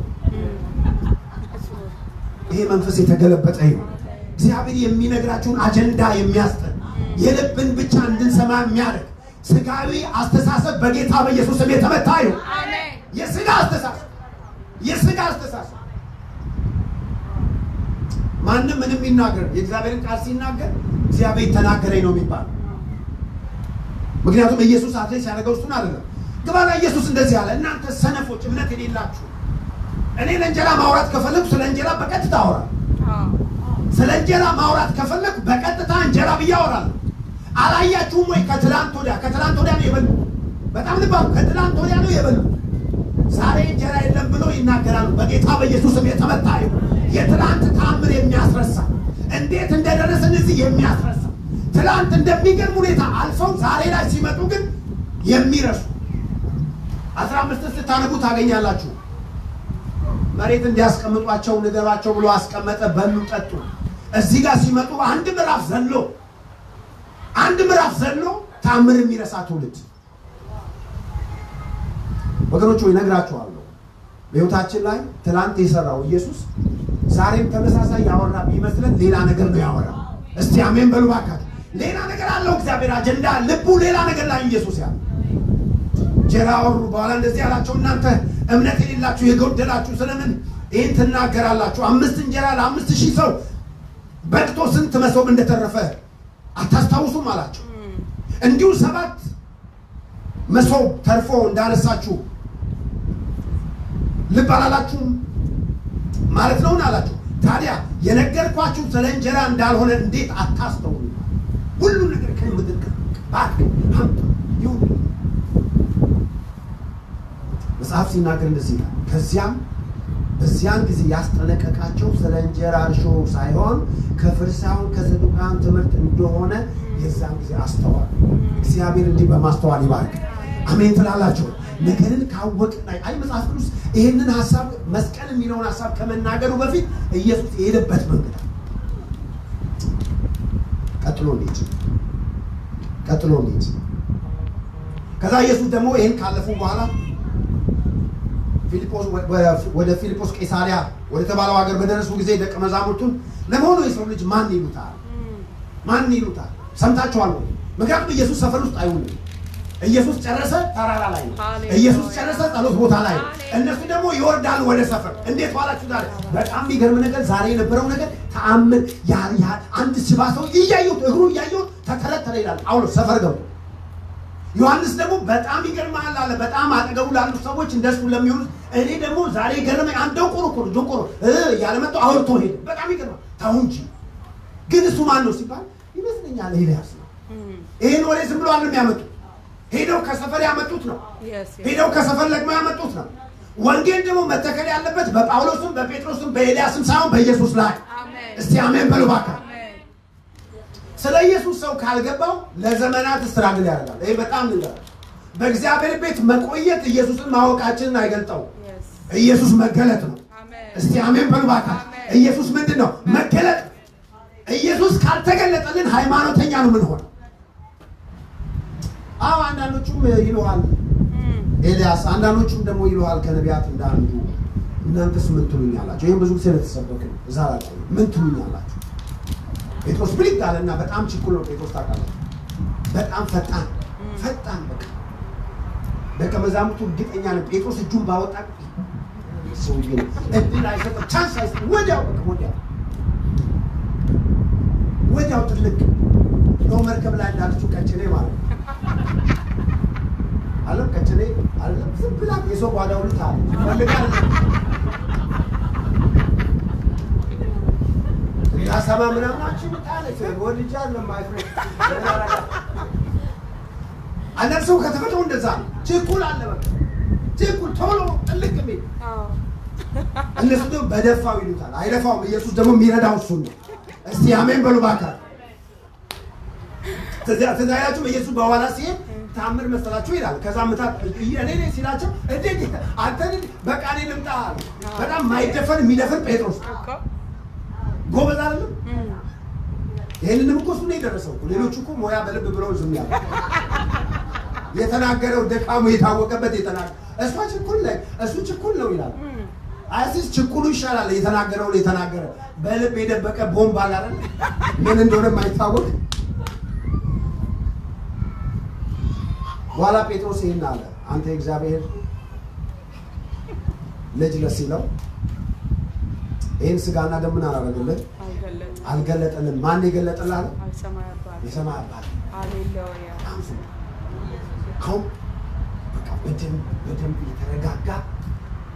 ይሄ መንፈስ የተገለበጠ ነው። እግዚአብሔር የሚነግራችሁን አጀንዳ የሚያስጠን የልብን ብቻ እንድንሰማ የሚያደርግ ስጋዊ አስተሳሰብ በጌታ በኢየሱስ ስም የተመታ ይሁን። አሜን። የስጋ አስተሳሰብ ማንም ምንም ይናገር፣ የእግዚአብሔርን ቃል ሲናገር እግዚአብሔር ተናገረኝ ነው የሚባለው። ምክንያቱም ኢየሱስ አድሬስ ያደረገው እሱን አይደለም። ግባና ኢየሱስ እንደዚህ አለ፣ እናንተ ሰነፎች፣ እምነት የሌላችሁ እኔ ለእንጀራ ማውራት ከፈለኩ ስለ እንጀራ በቀጥታ አወራለሁ። ስለ እንጀራ ማውራት ከፈለኩ በቀጥታ እንጀራ ብዬ አወራለሁ። አላያችሁም ወይ? ከትላንት ወዲያ ነው የበሉ። በጣም ልባሉ። ከትላንት ወዲያ ነው የበሉ። ዛሬ እንጀራ የለም ብሎ ይናገራሉ። በጌታ በኢየሱስም የተመታ ይሁን። የትላንት ታምር የሚያስረሳ እንዴት እንደደረስን እዚህ የሚያስረሳ ትላንት እንደሚገርም ሁኔታ አልፈው ዛሬ ላይ ሲመጡ ግን የሚረሱ 15 ስታነቡ ታገኛላችሁ። መሬት እንዲያስቀምጧቸው ንገሯቸው ብሎ አስቀመጠ። በሉ ጠጡ። እዚህ ጋር ሲመጡ አንድ ምዕራፍ ዘሎ ታምር የሚረሳ ትውልድ። ወገኖች ሆይ እነግራችኋለሁ፣ በሕይወታችን ላይ ትላንት የሰራው ኢየሱስ ዛሬም ተመሳሳይ ያወራ ቢመስለን ሌላ ነገር ነው ያወራው። እስቲ አሜን በሉ ባካችሁ። ሌላ ነገር አለው እግዚአብሔር አጀንዳ፣ ልቡ ሌላ ነገር ላይ ኢየሱስ ያለ እንጀራ አወሩ። በኋላ እንደዚህ ያላቸው እናንተ እምነት የሌላችሁ የጎደላችሁ ስለምን ይህን ትናገራላችሁ? 5 እንጀራ ለ5,000 ሰው በቅቶ ስንት መሶብ እንደተረፈ አታስታውሱም አላቸው። እንዲሁ 7 መሶብ ተርፎ እንዳነሳችሁ ልብ አላላችሁም ማለት ነውን አላቸው። ታዲያ የነገርኳችሁ ስለ እንጀራ እንዳልሆነ እንዴት አታስተውሉ? ሁሉ ነገር ከምድር ባክ ሀብት ይሁን። መጽሐፍ ሲናገር እንደዚህ ይላል፣ ከዚያም በዚያን ጊዜ ያስጠነቀቃቸው ስለ እንጀራ እርሾ ሳይሆን ከፈሪሳውያን ከሰዱቃውያን ትምህርት እንደሆነ የዛን ጊዜ አስተዋሉ። እግዚአብሔር እንዲህ በማስተዋል ይባርክ። አሜን ትላላችሁ። ነገርን ካወቅና አይ መጽሐፍ ቅዱስ ይሄንን ሐሳብ መስቀል የሚለውን ሐሳብ ከመናገሩ በፊት ኢየሱስ የሄደበት መንገድ ቀጥሎ እንዴት ከዛ ኢየሱስ ደግሞ ይሄን ካለፉ በኋላ ወደ ፊልጶስ ቄሳሪያ ወደ ተባለው ሀገር በደረሱ ጊዜ ደቀ መዛሙርቱን ለመሆኑ የሰው ልጅ ማን ይሉታል? ሰምታችኋል ወይ? ምክንያቱም ኢየሱስ ሰፈር ውስጥ አይውልም። ኢየሱስ ጨረሰ ተራራ ላይ ነው። ኢየሱስ ጨረሰ ጸሎት ቦታ ላይ ነው። እነሱ ደግሞ ይወርዳሉ ወደ ሰፈር። እንዴት ዋላችሁ ዛሬ? በጣም የሚገርም ነገር ዛሬ የነበረው ነገር ተአምር። አንድ ሽባ ሰው እግሩ እያየሁት ተተረተረ ይላል ጳውሎስ ሰፈር ገብቶ። ዮሐንስ ደግሞ በጣም ይገርማል አለ። በጣም አጠገቡ ላሉ ሰዎች እንደሱ ለሚሆኑት እኔ ደግሞ ዛሬ ገረመኝ። አንድ ደንቆሮ ያለ መጥቶ አውርቶ ሄደ። በጣም ይገርማል። ታው እንጂ ግን እሱ ማን ነው ሲባል ይመስለኛል ኤልያስ ነው። ይሄን ወሬ ዝም ብሎ አይደለም ያመጡት። ሄደው ከሰፈር ያመጡት ነው። ሄደው ከሰፈር ለቅሞ ያመጡት ነው። ወንጌል ደግሞ መተከል ያለበት በጳውሎስም በጴጥሮስም በኤልያስም ሳይሆን በኢየሱስ ላይ። እስቲ አሜን በሉ ባካ። ስለ ኢየሱስ ሰው ካልገባው ለዘመናት ስትራግል ያደርጋል። ይሄ በጣም ንገር። በእግዚአብሔር ቤት መቆየት ኢየሱስን ማወቃችንን አይገልጠው። ኢየሱስ መገለጥ ነው። እስቲ አሜን በሉ ባካ። ኢየሱስ ምንድን ነው? መገለጥ። ኢየሱስ ካልተገለጠልን ሃይማኖተኛ ነው ምን ሆነ? አዎ አንዳንዶቹም ይሉሃል ኤልያስ፣ አንዳንዶቹም ደግሞ ይሉሃል ከነቢያት እንዳንዱ። እናንተስ ምን ትሉኛላችሁ? ይሄን ብዙ ጊዜ ተሰበከ እዛ ላይ ምን ትሉኛላችሁ? ጴጥሮስ ብድግ አለና በጣም ችኩል ነው ጴጥሮስ ታውቃለህ። በጣም ፈጣን በቃ ደቀ መዛሙርቱ እርግጠኛ ነው ጴጥሮስ እጁን ባወጣ ሰውዬ እድል አይሰጥም ቻንስ አይሰጥም። ወዲያው ትልቅ ነው መርከብ ላይ እንዳለችው ቀጭኔ ማለት ነው። አለም ቀጭኔ አለም ዝም ብላ የሰው ጓዳ ሁሉ ታል ወልጋል ያሰማ ምናምናችሁ ታለች ወልጃል ለማይፍሬ አንደርሰው ከተፈጠው እንደዛ ችኩል አለ በቃ ችኩል ቶሎ ጥልቅ ቢል እነሱ ደግሞ በደፋው ይሉታል። አይደፋውም። ኢየሱስ ደግሞ የሚረዳው እሱ ነው። እስቲ አሜን በሉ ባካ። ተዛያችሁ ኢየሱስ በኋላ ሲሄድ ታምር መሰላችሁ ይላል። ከዛ ምታት እኔ ሲላቸው እንዴ አንተን በቃ እኔ ልምጣ። በጣም ማይደፈር የሚደፈር ጴጥሮስ ጎበዝ አይደለም። ይሄንንም እኮ እሱ ነው የደረሰው። ሌሎቹ እኮ ሞያ በልብ ብለው ዝም ያሉ የተናገረው ደካሙ የታወቀበት የተናገረ እሱ ችኩል ነው ይላል። አይሲስ ችኩሉ ይሻላል የተናገረው የተናገረ በልብ የደበቀ ቦምብ አለ አይደል? ምን እንደሆነ የማይታወቅ በኋላ ጴጥሮስ ይሄን አለ አንተ እግዚአብሔር ልጅ ለሲለው ይሄን ስጋና ደም ምን አላደረገልህ አልገለጠልን። ማን የገለጠልህ አለ? የሰማይ አባት። ሃሌሉያ። አሁን በቃ በደንብ የተረጋጋ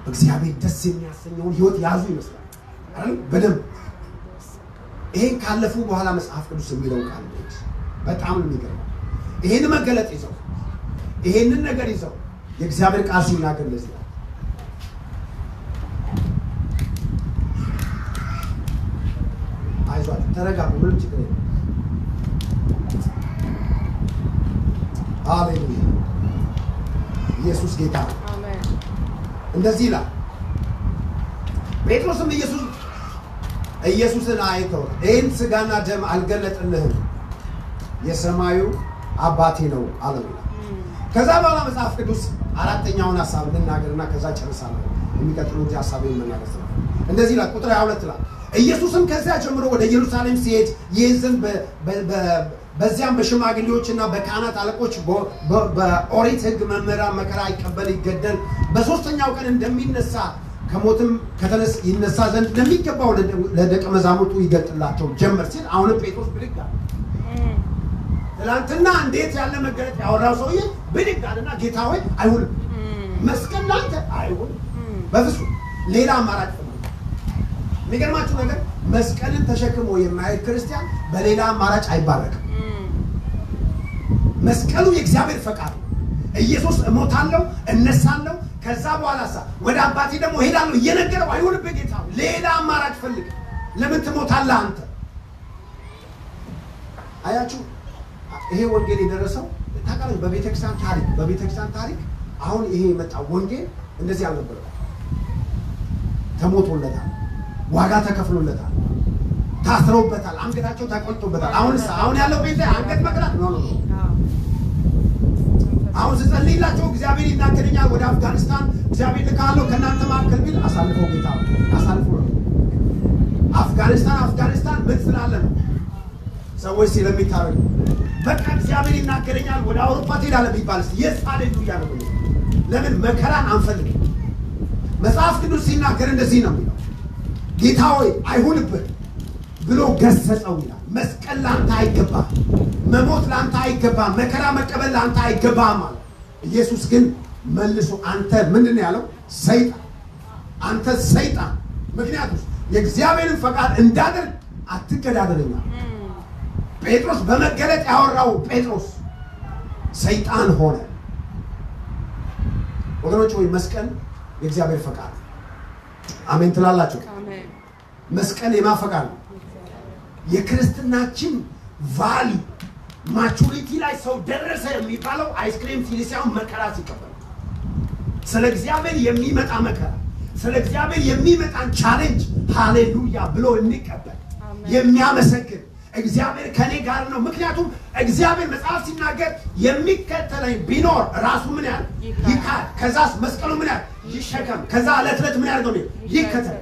እግዚአብሔር ደስ የሚያሰኘውን ህይወት ያዙ ይመስላል አይደል? በደንብ ይሄን ካለፉ በኋላ መጽሐፍ ቅዱስ የሚለው ቃል በጣም የሚገርም ይሄን መገለጥ ይዘው ይሄንን ነገር ይዘው የእግዚአብሔር ቃል ሲናገር ለዚህ አይዟችሁ ተረጋጉ፣ ምንም ችግር የለም። ሃሌሉያ ኢየሱስ ጌታ አሜን። እንደዚህ ይላል ጴጥሮስም ኢየሱስን አይተው ይህን ስጋና ደም አልገለጥልህም የሰማዩ አባቴ ነው አለው። ከዛ በኋላ መጽሐፍ ቅዱስ አራተኛውን ሐሳብ ልናገርና ከዛ ጨርሳለሁ። የሚቀጥለው ሐሳብ የምናገር ነው። እንደዚህ ይላል ቁጥር 22 ላይ ኢየሱስም ከዚያ ጀምሮ ወደ ኢየሩሳሌም ሲሄድ ይህን በዚያም በሽማግሌዎችና በካህናት አለቆች በኦሪት ሕግ መምህራን መከራ ይቀበል ይገደል በሶስተኛው ቀን እንደሚነሳ ከሞትም ይነሳ ዘንድ እንደሚገባው ለደቀ መዛሙርቱ ይገልጥላቸው ጀመር ሲል አሁን ጴጥሮስ ብድግ አለ። ትናንትና እንዴት ያለ መገለጥ ያወራው ሰውዬ ብድግ አለና ጌታ ሆይ አይሁንም፣ መስቀል ላንተ አይሁንም፣ በፍጹም ሌላ አማራጭ ነው። የሚገርማችሁ ነገር መስቀልን ተሸክሞ የማይሄድ ክርስቲያን በሌላ አማራጭ አይባረክም። መስቀሉ የእግዚአብሔር ፈቃድ ነው። ኢየሱስ እሞታለሁ እነሳለሁ ከዛ በኋላ ወደ አባቴ ደግሞ ሄዳለሁ እየነገረው አይሁንብህ ጌታ ሌላ አማራጭ ፈልግ። ለምን ትሞታለህ አንተ? አያችሁ ይሄ ወንጌል የደረሰው ታውቃለህ በቤተክርስቲያን ታሪክ አሁን ይሄ የመጣው ወንጌል እንደዚህ አልነበረም። ተሞቶለታል፣ ዋጋ ተከፍሎለታል፣ ታስረውበታል፣ አንገታቸው ተቆልጦበታል። አሁን ያለው ቤት አንገት መቅላት ነው። አሁን ስጸልይላቸው እግዚአብሔር ይናገረኛል ወደ አፍጋኒስታን እግዚአብሔር ልካለሁ ከእናንተ መካከል ቢል አሳልፈው ጌታ አሳልፈው ነው። አፍጋኒስታን ምን ስላለ ነው ሰዎች ስለሚታረዱ በቃ እግዚአብሔር ይናገረኛል ወደ አውሮፓ ትሄዳለህ ቢባል የስ ሃሌሉያ ነው። ለምን መከራን አንፈልግም። መጽሐፍ ቅዱስ ሲናገር እንደዚህ ነው የሚለው ጌታ ሆይ አይሁንብህ ብሎ ገሰጸው ይላል። መስቀል ላንተ አይገባም፣ መሞት ላንተ አይገባም፣ መከራ መቀበል ላንተ አይገባም ማለት። ኢየሱስ ግን መልሶ አንተ ምንድነው ያለው? ሰይጣን፣ አንተ ሰይጣን፣ ምክንያቱም የእግዚአብሔርን ፈቃድ እንዳደርግ አትገዳደረኛ። ጴጥሮስ በመገለጥ ያወራው ጴጥሮስ ሰይጣን ሆነ። ወገኖች ወይ መስቀል የእግዚአብሔር ፈቃድ አሜን ትላላችሁ? አሜን። መስቀል የማፈቃድ ነው። የክርስትናችን ቫሊ ማቹሪቲ ላይ ሰው ደረሰ የሚባለው አይስክሪም ሲሊሲያውን መከራ ሲቀበል ስለ እግዚአብሔር የሚመጣ መከራ ስለ እግዚአብሔር የሚመጣን ቻሌንጅ ሃሌሉያ ብሎ የሚቀበል የሚያመሰግን እግዚአብሔር ከኔ ጋር ነው። ምክንያቱም እግዚአብሔር መጽሐፍ ሲናገር የሚከተለኝ ቢኖር ራሱ ምን ያህል ይካድ፣ ከዛስ መስቀሉ ምን ያህል ይሸከም፣ ከዛ ዕለት ዕለት ምን ያህል ነው ይከተል።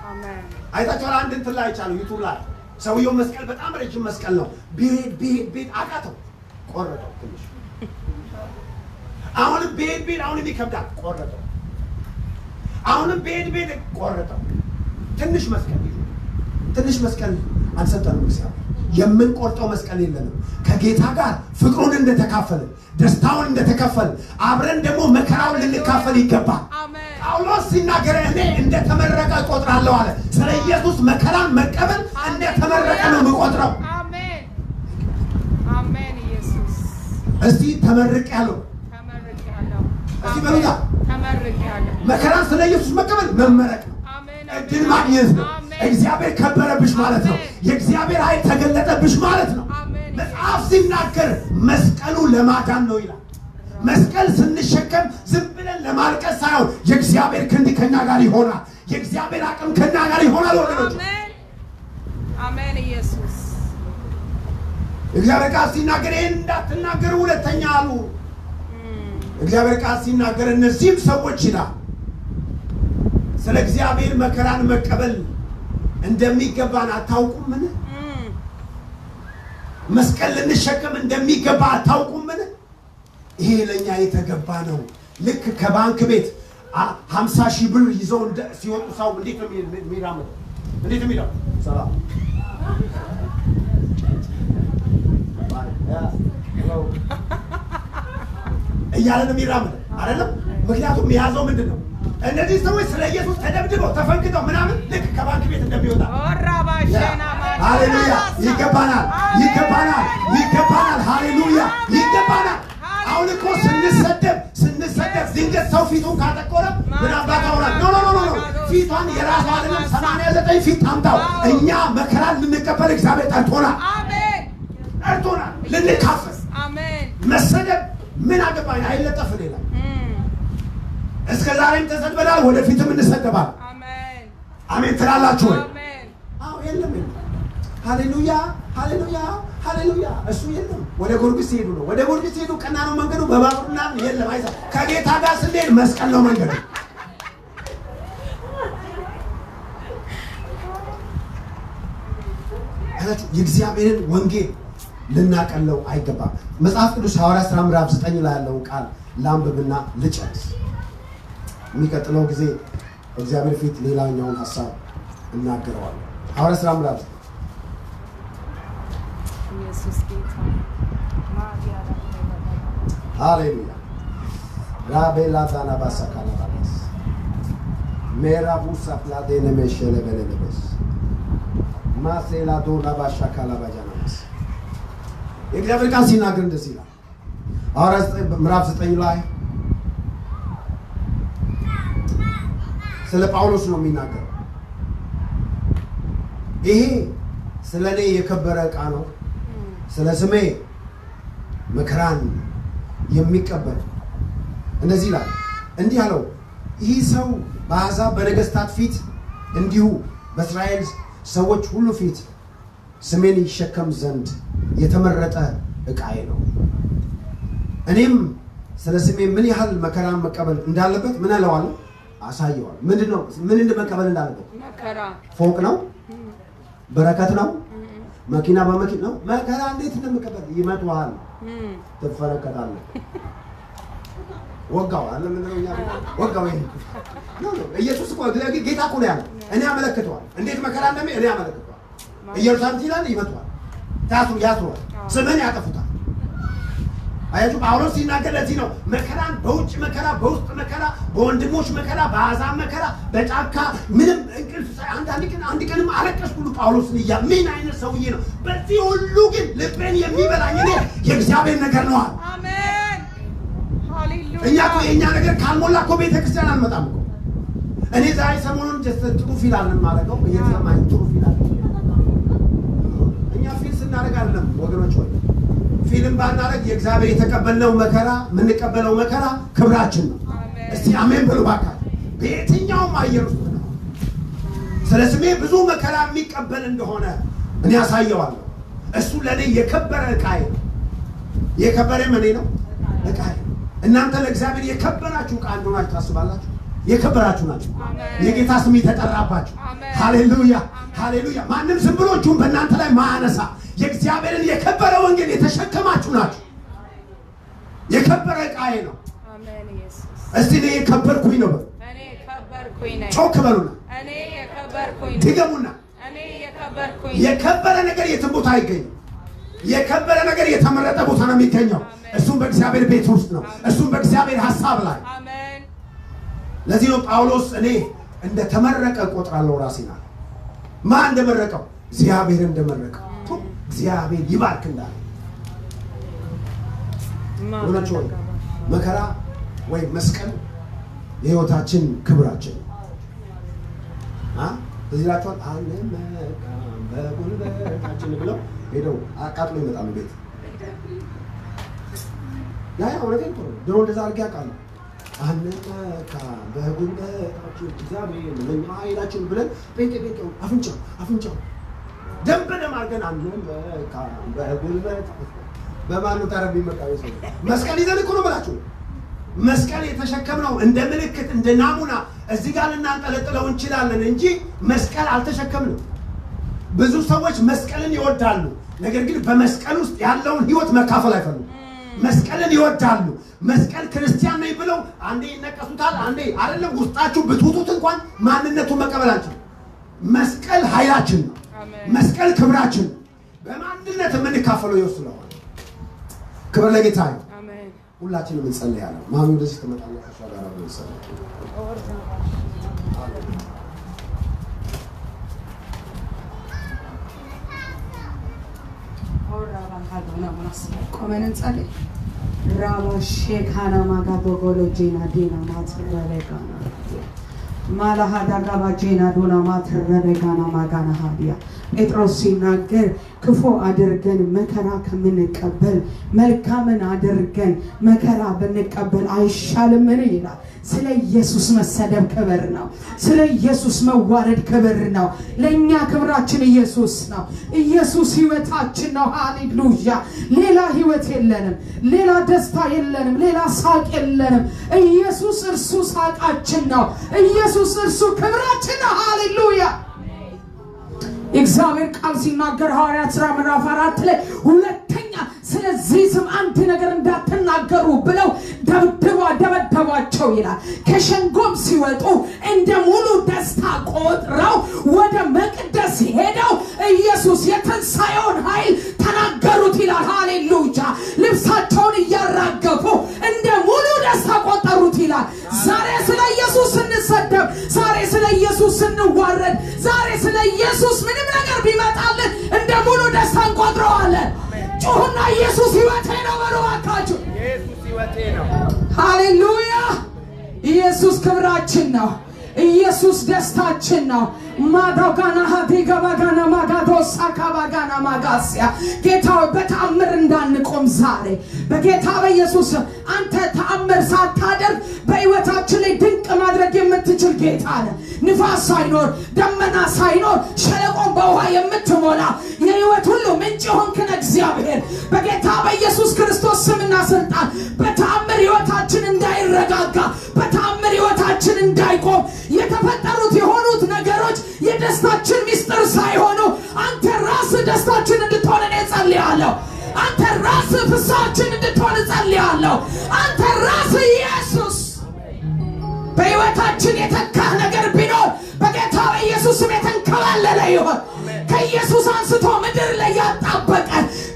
አሜን። አይታችኋል? አንድ እንትን ላይ ቻሉ ዩቱብ ላይ ሰውየው መስቀል በጣም ረጅም መስቀል ነው። ቤት አቃተው፣ ቆረጠው ትንሽ። አሁንም ቤት አሁንም ይከብዳል፣ ቆረጠው። አሁንም ቤት ቆረጠው። ትንሽ መስቀል አልሰጠንም እግዚአብሔር። የምንቆርጠው መስቀል የለንም። ከጌታ ጋር ፍቅሩን እንደተካፈልን ደስታውን እንደተካፈልን አብረን ደግሞ መከራውን ልንካፈል ይገባል። ጳውሎስ ሲናገር እኔ እንደተመረቀ እቆጥራለሁ አለ። ስለ ኢየሱስ መከራን መቀበል እንደተመረቀ ነው የምቆጥረው። አሜን አሜን። ኢየሱስ እስቲ ተመርቄያለሁ፣ እስቲ በሉታ ተመርቄያለሁ። መከራን ስለ ኢየሱስ መቀበል መመረቅ ነው፣ እድል ማግኘት ነው። እግዚአብሔር ከበረብሽ ማለት ነው። የእግዚአብሔር ኃይል ተገለጠብሽ ማለት ነው። መጽሐፍ ሲናገር መስቀሉ ለማዳን ነው ይላል። መስቀል ስንሸከም ዝም ብለን ለማልቀስ ሳይሆን የእግዚአብሔር ክንድ ከኛ ጋር ይሆናል። የእግዚአብሔር አቅም ከኛ ጋር ይሆናል ወገኖች። አሜን ኢየሱስ። እግዚአብሔር ቃል ሲናገር ይሄን እንዳትናገሩ ሁለተኛ አሉ። እግዚአብሔር ቃል ሲናገር እነዚህም ሰዎች ይላል ስለ እግዚአብሔር መከራን መቀበል እንደሚገባን አታውቁምን? መስቀል ልንሸከም እንደሚገባ አታውቁምን? ይሄ ለኛ የተገባ ነው። ልክ ከባንክ ቤት 50,000 ብር ይዘው ሲወጡ ሰው እንዴት ነው የሚራመደው? እንዴት ነው የሚራመደው? ሰላም እያለ ነው የሚራመደው አይደለም? ምክንያቱም የያዘው ምንድን ነው? እነዚህ ሰዎች ስለ ኢየሱስ ተደብድበው ተፈንክተው ምናምን ልክ ከባንክ ቤት እንደሚወጣ ሃሌሉያ ይገባናል። ሃሌሉያ ይገባናል። አሁን እኮ ስንሰደብ ድንገት ሰው ፊቱን ካጠቆረ ምን አባታ ሆናል? ኖ ፊቷን የራሷ አይደለም 89 ፊት ታምጣው። እኛ መከራን ልንቀበል እግዚአብሔር ጠርቶናል። ልንካፈል። መሰደብ ምን አገባኝ አይለጠፍ ሌላ እስከ ዛሬም ተሰድበናል፣ ወደፊትም እንሰደባለን። አሜን ትላላችሁ ወይ? አዎ የለም። ሃሌሉያ እሱ የለም። ወደ ጊዮርጊስ ሲሄዱ ነው። ወደ ጊዮርጊስ ሲሄዱ ቀና ነው መንገዱ፣ በባቡርና የለም አይዛ። ከጌታ ጋር ስንሄድ መስቀል ነው መንገዱ። የእግዚአብሔርን ወንጌል ልናቀለው አይገባም። መጽሐፍ ቅዱስ ሐዋርያት ሥራ ምዕራፍ 9 ላይ ያለውን ቃል ላንብብና ልጨርስ። የሚቀጥለው ጊዜ እግዚአብሔር ፊት ሌላኛውን ሐሳብ እናገረዋለን። ሐዋርያት ሥራ ምዕራፍ ኢየሱስ ጌታ ሃሌሉያ ራቤላ ዛና ባሳካላ ባላስ ሜራቡ ሳፍላዴነ መሸለ በለለበስ ማሴላ ዶላ ባሻካላ ባጃናስ የእግዚአብሔር ቃል ሲናገር እንደዚህ ይላል። ሐዋርያት ምዕራፍ 9 ላይ ስለ ጳውሎስ ነው የሚናገረው። ይሄ ስለ እኔ የከበረ ዕቃ ነው፣ ስለ ስሜ መከራን የሚቀበል እንደዚህ ይላል። እንዲህ አለው፣ ይህ ሰው በአሕዛብ በነገሥታት ፊት እንዲሁ በእስራኤል ሰዎች ሁሉ ፊት ስሜን ይሸከም ዘንድ የተመረጠ ዕቃዬ ነው። እኔም ስለ ስሜ ምን ያህል መከራን መቀበል እንዳለበት ምን እለዋለሁ? አሳየዋለሁ። ምንድነው? ምን መቀበል እንዳለበት? መከራ። ፎቅ ነው? በረከት ነው? መኪና በመኪና ነው? መከራ እንዴት እንደምቀበል ይመጣዋል። ትፈረከታለህ። ወጋው አለ ምን ነው? ወጋው ይሄ ነው። ኢየሱስ እኮ ጌታ እኮ ነው ያለው። እኔ አመለክተዋል። እንዴት መከራ እንደሚ እኔ አመለክተዋል። ኢየሩሳሌም ይላል ይመጣዋል። ያስሩዋል። ስምን ያጠፉታል። አያችሁ ጳውሎስ ሲናገር ለዚህ ነው መከራን በውጭ መከራ፣ በውስጥ መከራ፣ በወንድሞች መከራ፣ በአሕዛብ መከራ፣ በጫካ ምንም እንቅልፍ አንድ ቀንም አለቀስኩ ሁሉ ጳውሎስን ምን አይነት ሰውዬ ነው! በዚህ ሁሉ ግን ልቤን የሚበላኝ እኔ የእግዚአብሔር ነገር ነው። አሜን ሃሌሉያ። እኛ እኮ የእኛ ነገር ካልሞላ እኮ ቤተክርስቲያን አንመጣም እኮ። እኔ ዛሬ ሰሞኑን ጥሩ ፊል አለን ማለቀው እየተሰማኝ ጥሩ ፊል አለ። እኛ ፊል ስናደርግ አይደለም ወገኖች ወይ ፊልም ባናረግ የእግዚአብሔር የተቀበልነው መከራ የምንቀበለው መከራ ክብራችን ነው። እስቲ አሜን በሉ ባካችሁ። በየትኛውም አየር ውስጥ ነው ስለ ስሜ ብዙ መከራ የሚቀበል እንደሆነ እኔ ያሳየዋለሁ። እሱ ለኔ የከበረ ዕቃዬ ነው። የከበረ ምን ነው? ዕቃዬ። እናንተ ለእግዚአብሔር የከበራችሁ ዕቃ እንደሆናችሁ ታስባላችሁ? የከበራችሁ ናችሁ። የጌታ ስም የተጠራባችሁ። ሃሌሉያ ሃሌሉያ። ማንም ዝም ብሎ እጁን በእናንተ ላይ ማያነሳ የእግዚአብሔርን የከበረ ወንጌል የተሸከማችሁ ናችሁ። የከበረ ዕቃዬ ነው። አሜን ኢየሱስ። እስቲ እኔ የከበርኩኝ ነው። እኔ የከበርኩኝ ነኝ። ጮክ በሉና እኔ የከበርኩኝ ነኝ። ድገሙና እኔ የከበርኩኝ። የከበረ ነገር የትም ቦታ አይገኝም። የከበረ ነገር የተመረጠ ቦታ ነው የሚገኘው። እሱም በእግዚአብሔር ቤት ውስጥ ነው። እሱም በእግዚአብሔር ሐሳብ ላይ። አሜን። ለዚህ ነው ጳውሎስ እኔ እንደተመረቀ ቆጥራለሁ ራሴና ማን እንደመረቀው እግዚአብሔር እንደመረቀው እግዚአብሔር ይባርክ እንዳለ ወላጆ መከራ ወይ መስቀል የህይወታችን ክብራችን እዚህ ላችኋል አንመካም በጉልበታችን ብለው ሄደው አቃጥሎ ይመጣሉ ቤት ያ ወረደን ጥሩ ድሮ እንደዛ አድርጌ አውቃለሁ። አንመካም በጉልበታችን እግዚአብሔር ለኛ ኃይላችን ብለን ቤት አፍንጫው ደንብ ለማርገን አንመካም በጉልበት በማን ተረብ ይመጣው ሰው መስቀል ይዘን እኮ ነው ብላችሁ መስቀል የተሸከምነው እንደ ምልክት እንደ ናሙና እዚህ ጋር ልናንጠለጥለው እንችላለን እንጂ መስቀል አልተሸከምንም። ብዙ ሰዎች መስቀልን ይወዳሉ፣ ነገር ግን በመስቀል ውስጥ ያለውን ህይወት መካፈል አይፈልጉም። መስቀልን ይወዳሉ። መስቀል ክርስቲያን ነኝ ብለው አንዴ ይነቀሱታል፣ አንዴ አይደለም ውስጣችሁ ብትውጡት እንኳን ማንነቱን መቀበል አንችልም። መስቀል ኃይላችን ነው። መስቀል ክብራችን ነው። በማንነት የምንካፈለው ይወስነዋል። ክብር ለጌታ ይሁን። አሜን። ሁላችንም እንጸልያለን። ማሚ ወደዚህ ተመጣጣኝ ከሷ ጋር አብረን እንጸልያለን። ቆመን እንጸልይ። ራባሼ ካና ማጋቦ ጎሎጂና ዲና ማትረለጋና ማላሃዳ ጋባጄና ዶና ማትረለጋና ማጋና ሀዲያ ጴጥሮስ ሲናገር ክፉ አድርገን መከራ ከምንቀበል መልካምን አድርገን መከራ ብንቀበል አይሻልምን ይላል። ስለ ኢየሱስ መሰደብ ክብር ነው። ስለ ኢየሱስ መዋረድ ክብር ነው። ለኛ ክብራችን ኢየሱስ ነው። ኢየሱስ ህይወታችን ነው። ሃሌሉያ። ሌላ ህይወት የለንም፣ ሌላ ደስታ የለንም፣ ሌላ ሳቅ የለንም። ኢየሱስ እርሱ ሳቃችን ነው። ኢየሱስ እርሱ ክብራችን ነው። ሃሌሉያ። እግዚአብሔር ቃል ሲናገር ሐዋርያት ሥራ ምዕራፍ 4 ላይ ሁለተኛ ስለዚህ ስም አንድ ነገር እንዳትናገሩ ብለው ደበደቧቸው ይላል። ከሸንጎም ሲወጡ እንደ ሙሉ ደስታ ቆጥረው ወደ መቅደስ ሄደው ኢየሱስ የትንሣኤውን ኃይል ተናገሩት ይላል። ሃሌሉያ። ልብሳቸውን እያራገፉ እንደ ሙሉ ደስታ ቆጠሩት ይላል። ዛሬ ስለ ኢየሱስ ስንሰደብ፣ ዛሬ ስለ ኢየሱስ ስንዋረድ፣ ዛሬ ስለ ኢየሱስ ምንም ነገር ቢመጣልን እንደ ሙሉ ደስታ እንቆጥረዋለን። ጩሁና ኢየሱስ ህይወቴ ነው በሉ እባካችሁ። ኢየሱስ ህይወቴ ነው። ሃሌሉያ። ኢየሱስ ክብራችን ነው። ኢየሱስ ደስታችን ነው። ማዳጋና ሀዲጋባጋና ማጋዶሳ ካባጋና ማጋሲያ ጌታ በተአምር እንዳንቆም ዛሬ በጌታ በኢየሱስ አንተ ተአምር ሳታደርግ በህይወታችን ላይ ድንቅ ማድረግ የምትችል ጌታ ነህ። ንፋስ ሳይኖር ደመና ሳይኖር ሸለቆን በውሃ የምትሞላ የህይወት ሁሉ ምንጭ ሆንክን እግዚአብሔር በጌታ በኢየሱስ ክርስቶስ ስምና ስልጣን በተአምር ህይወታችን እንዳይረጋጋ፣ በተአምር ህይወታችን እንዳይቆም የተፈጠሩት የሆኑት ነገሮች የደስታችን ሚስጥር ሳይሆኑ አንተ ራስህ ደስታችን እንድትሆን እኔ ጸልያለሁ። አንተ ራስህ ፍሳችን እንድትሆን ጸልያለሁ። አንተ ራስህ ኢየሱስ በህይወታችን የተካህ ነገር ቢኖር በጌታ በኢየሱስ ስም የተንከባለለ ይሆን። ከኢየሱስ አንስቶ ምድር ላይ ያጣበቀ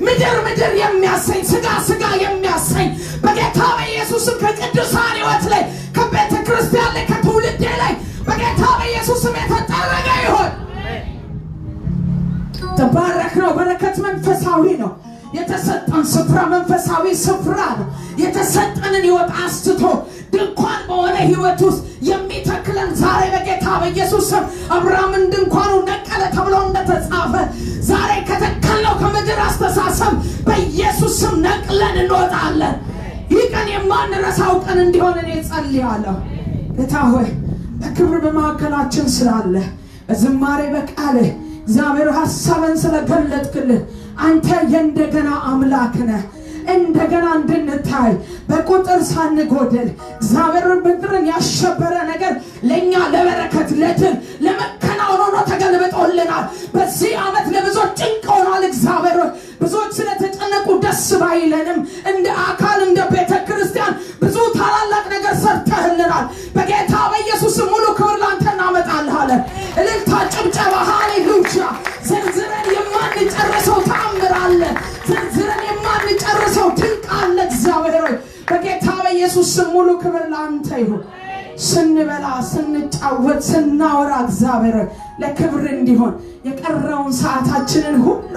ምድር የሚያሰኝ ስጋ የሚያሰኝ በጌታ በኢየሱስ ስም ከቅዱሳን ህይወት ላይ ከቤተ ክርስቲያን ላይ ከትውልዴ ላይ በጌታ በኢየሱስ ስም የተጠረገ ይሆን። ተባረክ ነው። በረከት መንፈሳዊ ነው። የተሰጠን ስፍራ መንፈሳዊ ስፍራ ነው። የተሰጠንን ህይወት አስትቶ ድንኳን በሆነ ህይወት ውስጥ የሚተክለን ዛሬ በጌታ በኢየሱስ ስም አብርሃምን ድንኳኑ ነቀለ ተብሎ እንደተጻፈ ዛሬ ከተከለው ከምድር አስተሳሰብ በኢየሱስ ስም ነቅለን እንወጣለን። ይህ ቀን የማንረሳው ቀን እንዲሆን እኔ ጸልያለሁ። ጌታ ሆይ በክብር በማዕከላችን ስላለ በዝማሬ በቃልህ እግዚአብሔር ሐሳብን ስለገለጥክልን አንተ የእንደገና አምላክ ነህ። እንደገና እንድንታይ በቁጥር ሳንጎድል እግዚአብሔር ምድርን ያሸበረ ነገር ለኛ ለበረከት ለድል ለመከናወን ሆኖ ተገልብጦልናል። በዚህ ዓመት ለብዙዎች ጭንቅ ሆኗል። እግዚአብሔር ብዙዎች ስለተጨነቁ ደስ ባይለንም እንደ አካል እንደ ቤተ ክርስቲያን ብዙ ታላላቅ ነገር ሰርተህልናል። በጌታ በኢየሱስ ሙሉ ክብር ላንተ እናመጣልሃለን። እልልታ ጭብጨባ ሃሌሉያ። ዘርዝረን የማንጨርሰው ተአምር አለ። ዘርዝረን የማንጨርሰው ድንቅ አለ። እግዚአብሔር ሆይ በጌታ በኢየሱስ ሙሉ ክብር ላንተ ይሁን። ስንበላ ስንጫወት ስናወራ እግዚአብሔር ለክብር እንዲሆን የቀረውን ሰዓታችንን ሁሉ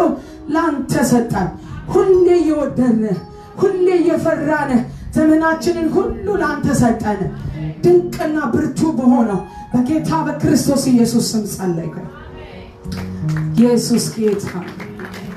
ላንተ ሰጠን። ሁሌ እየወደድን ሁሌ እየፈራን ዘመናችንን ሁሉ ላንተ ሰጠን። ድንቅና ብርቱ በሆነው በጌታ በክርስቶስ ኢየሱስ ስም ጸለይኩ። ኢየሱስ ጌታ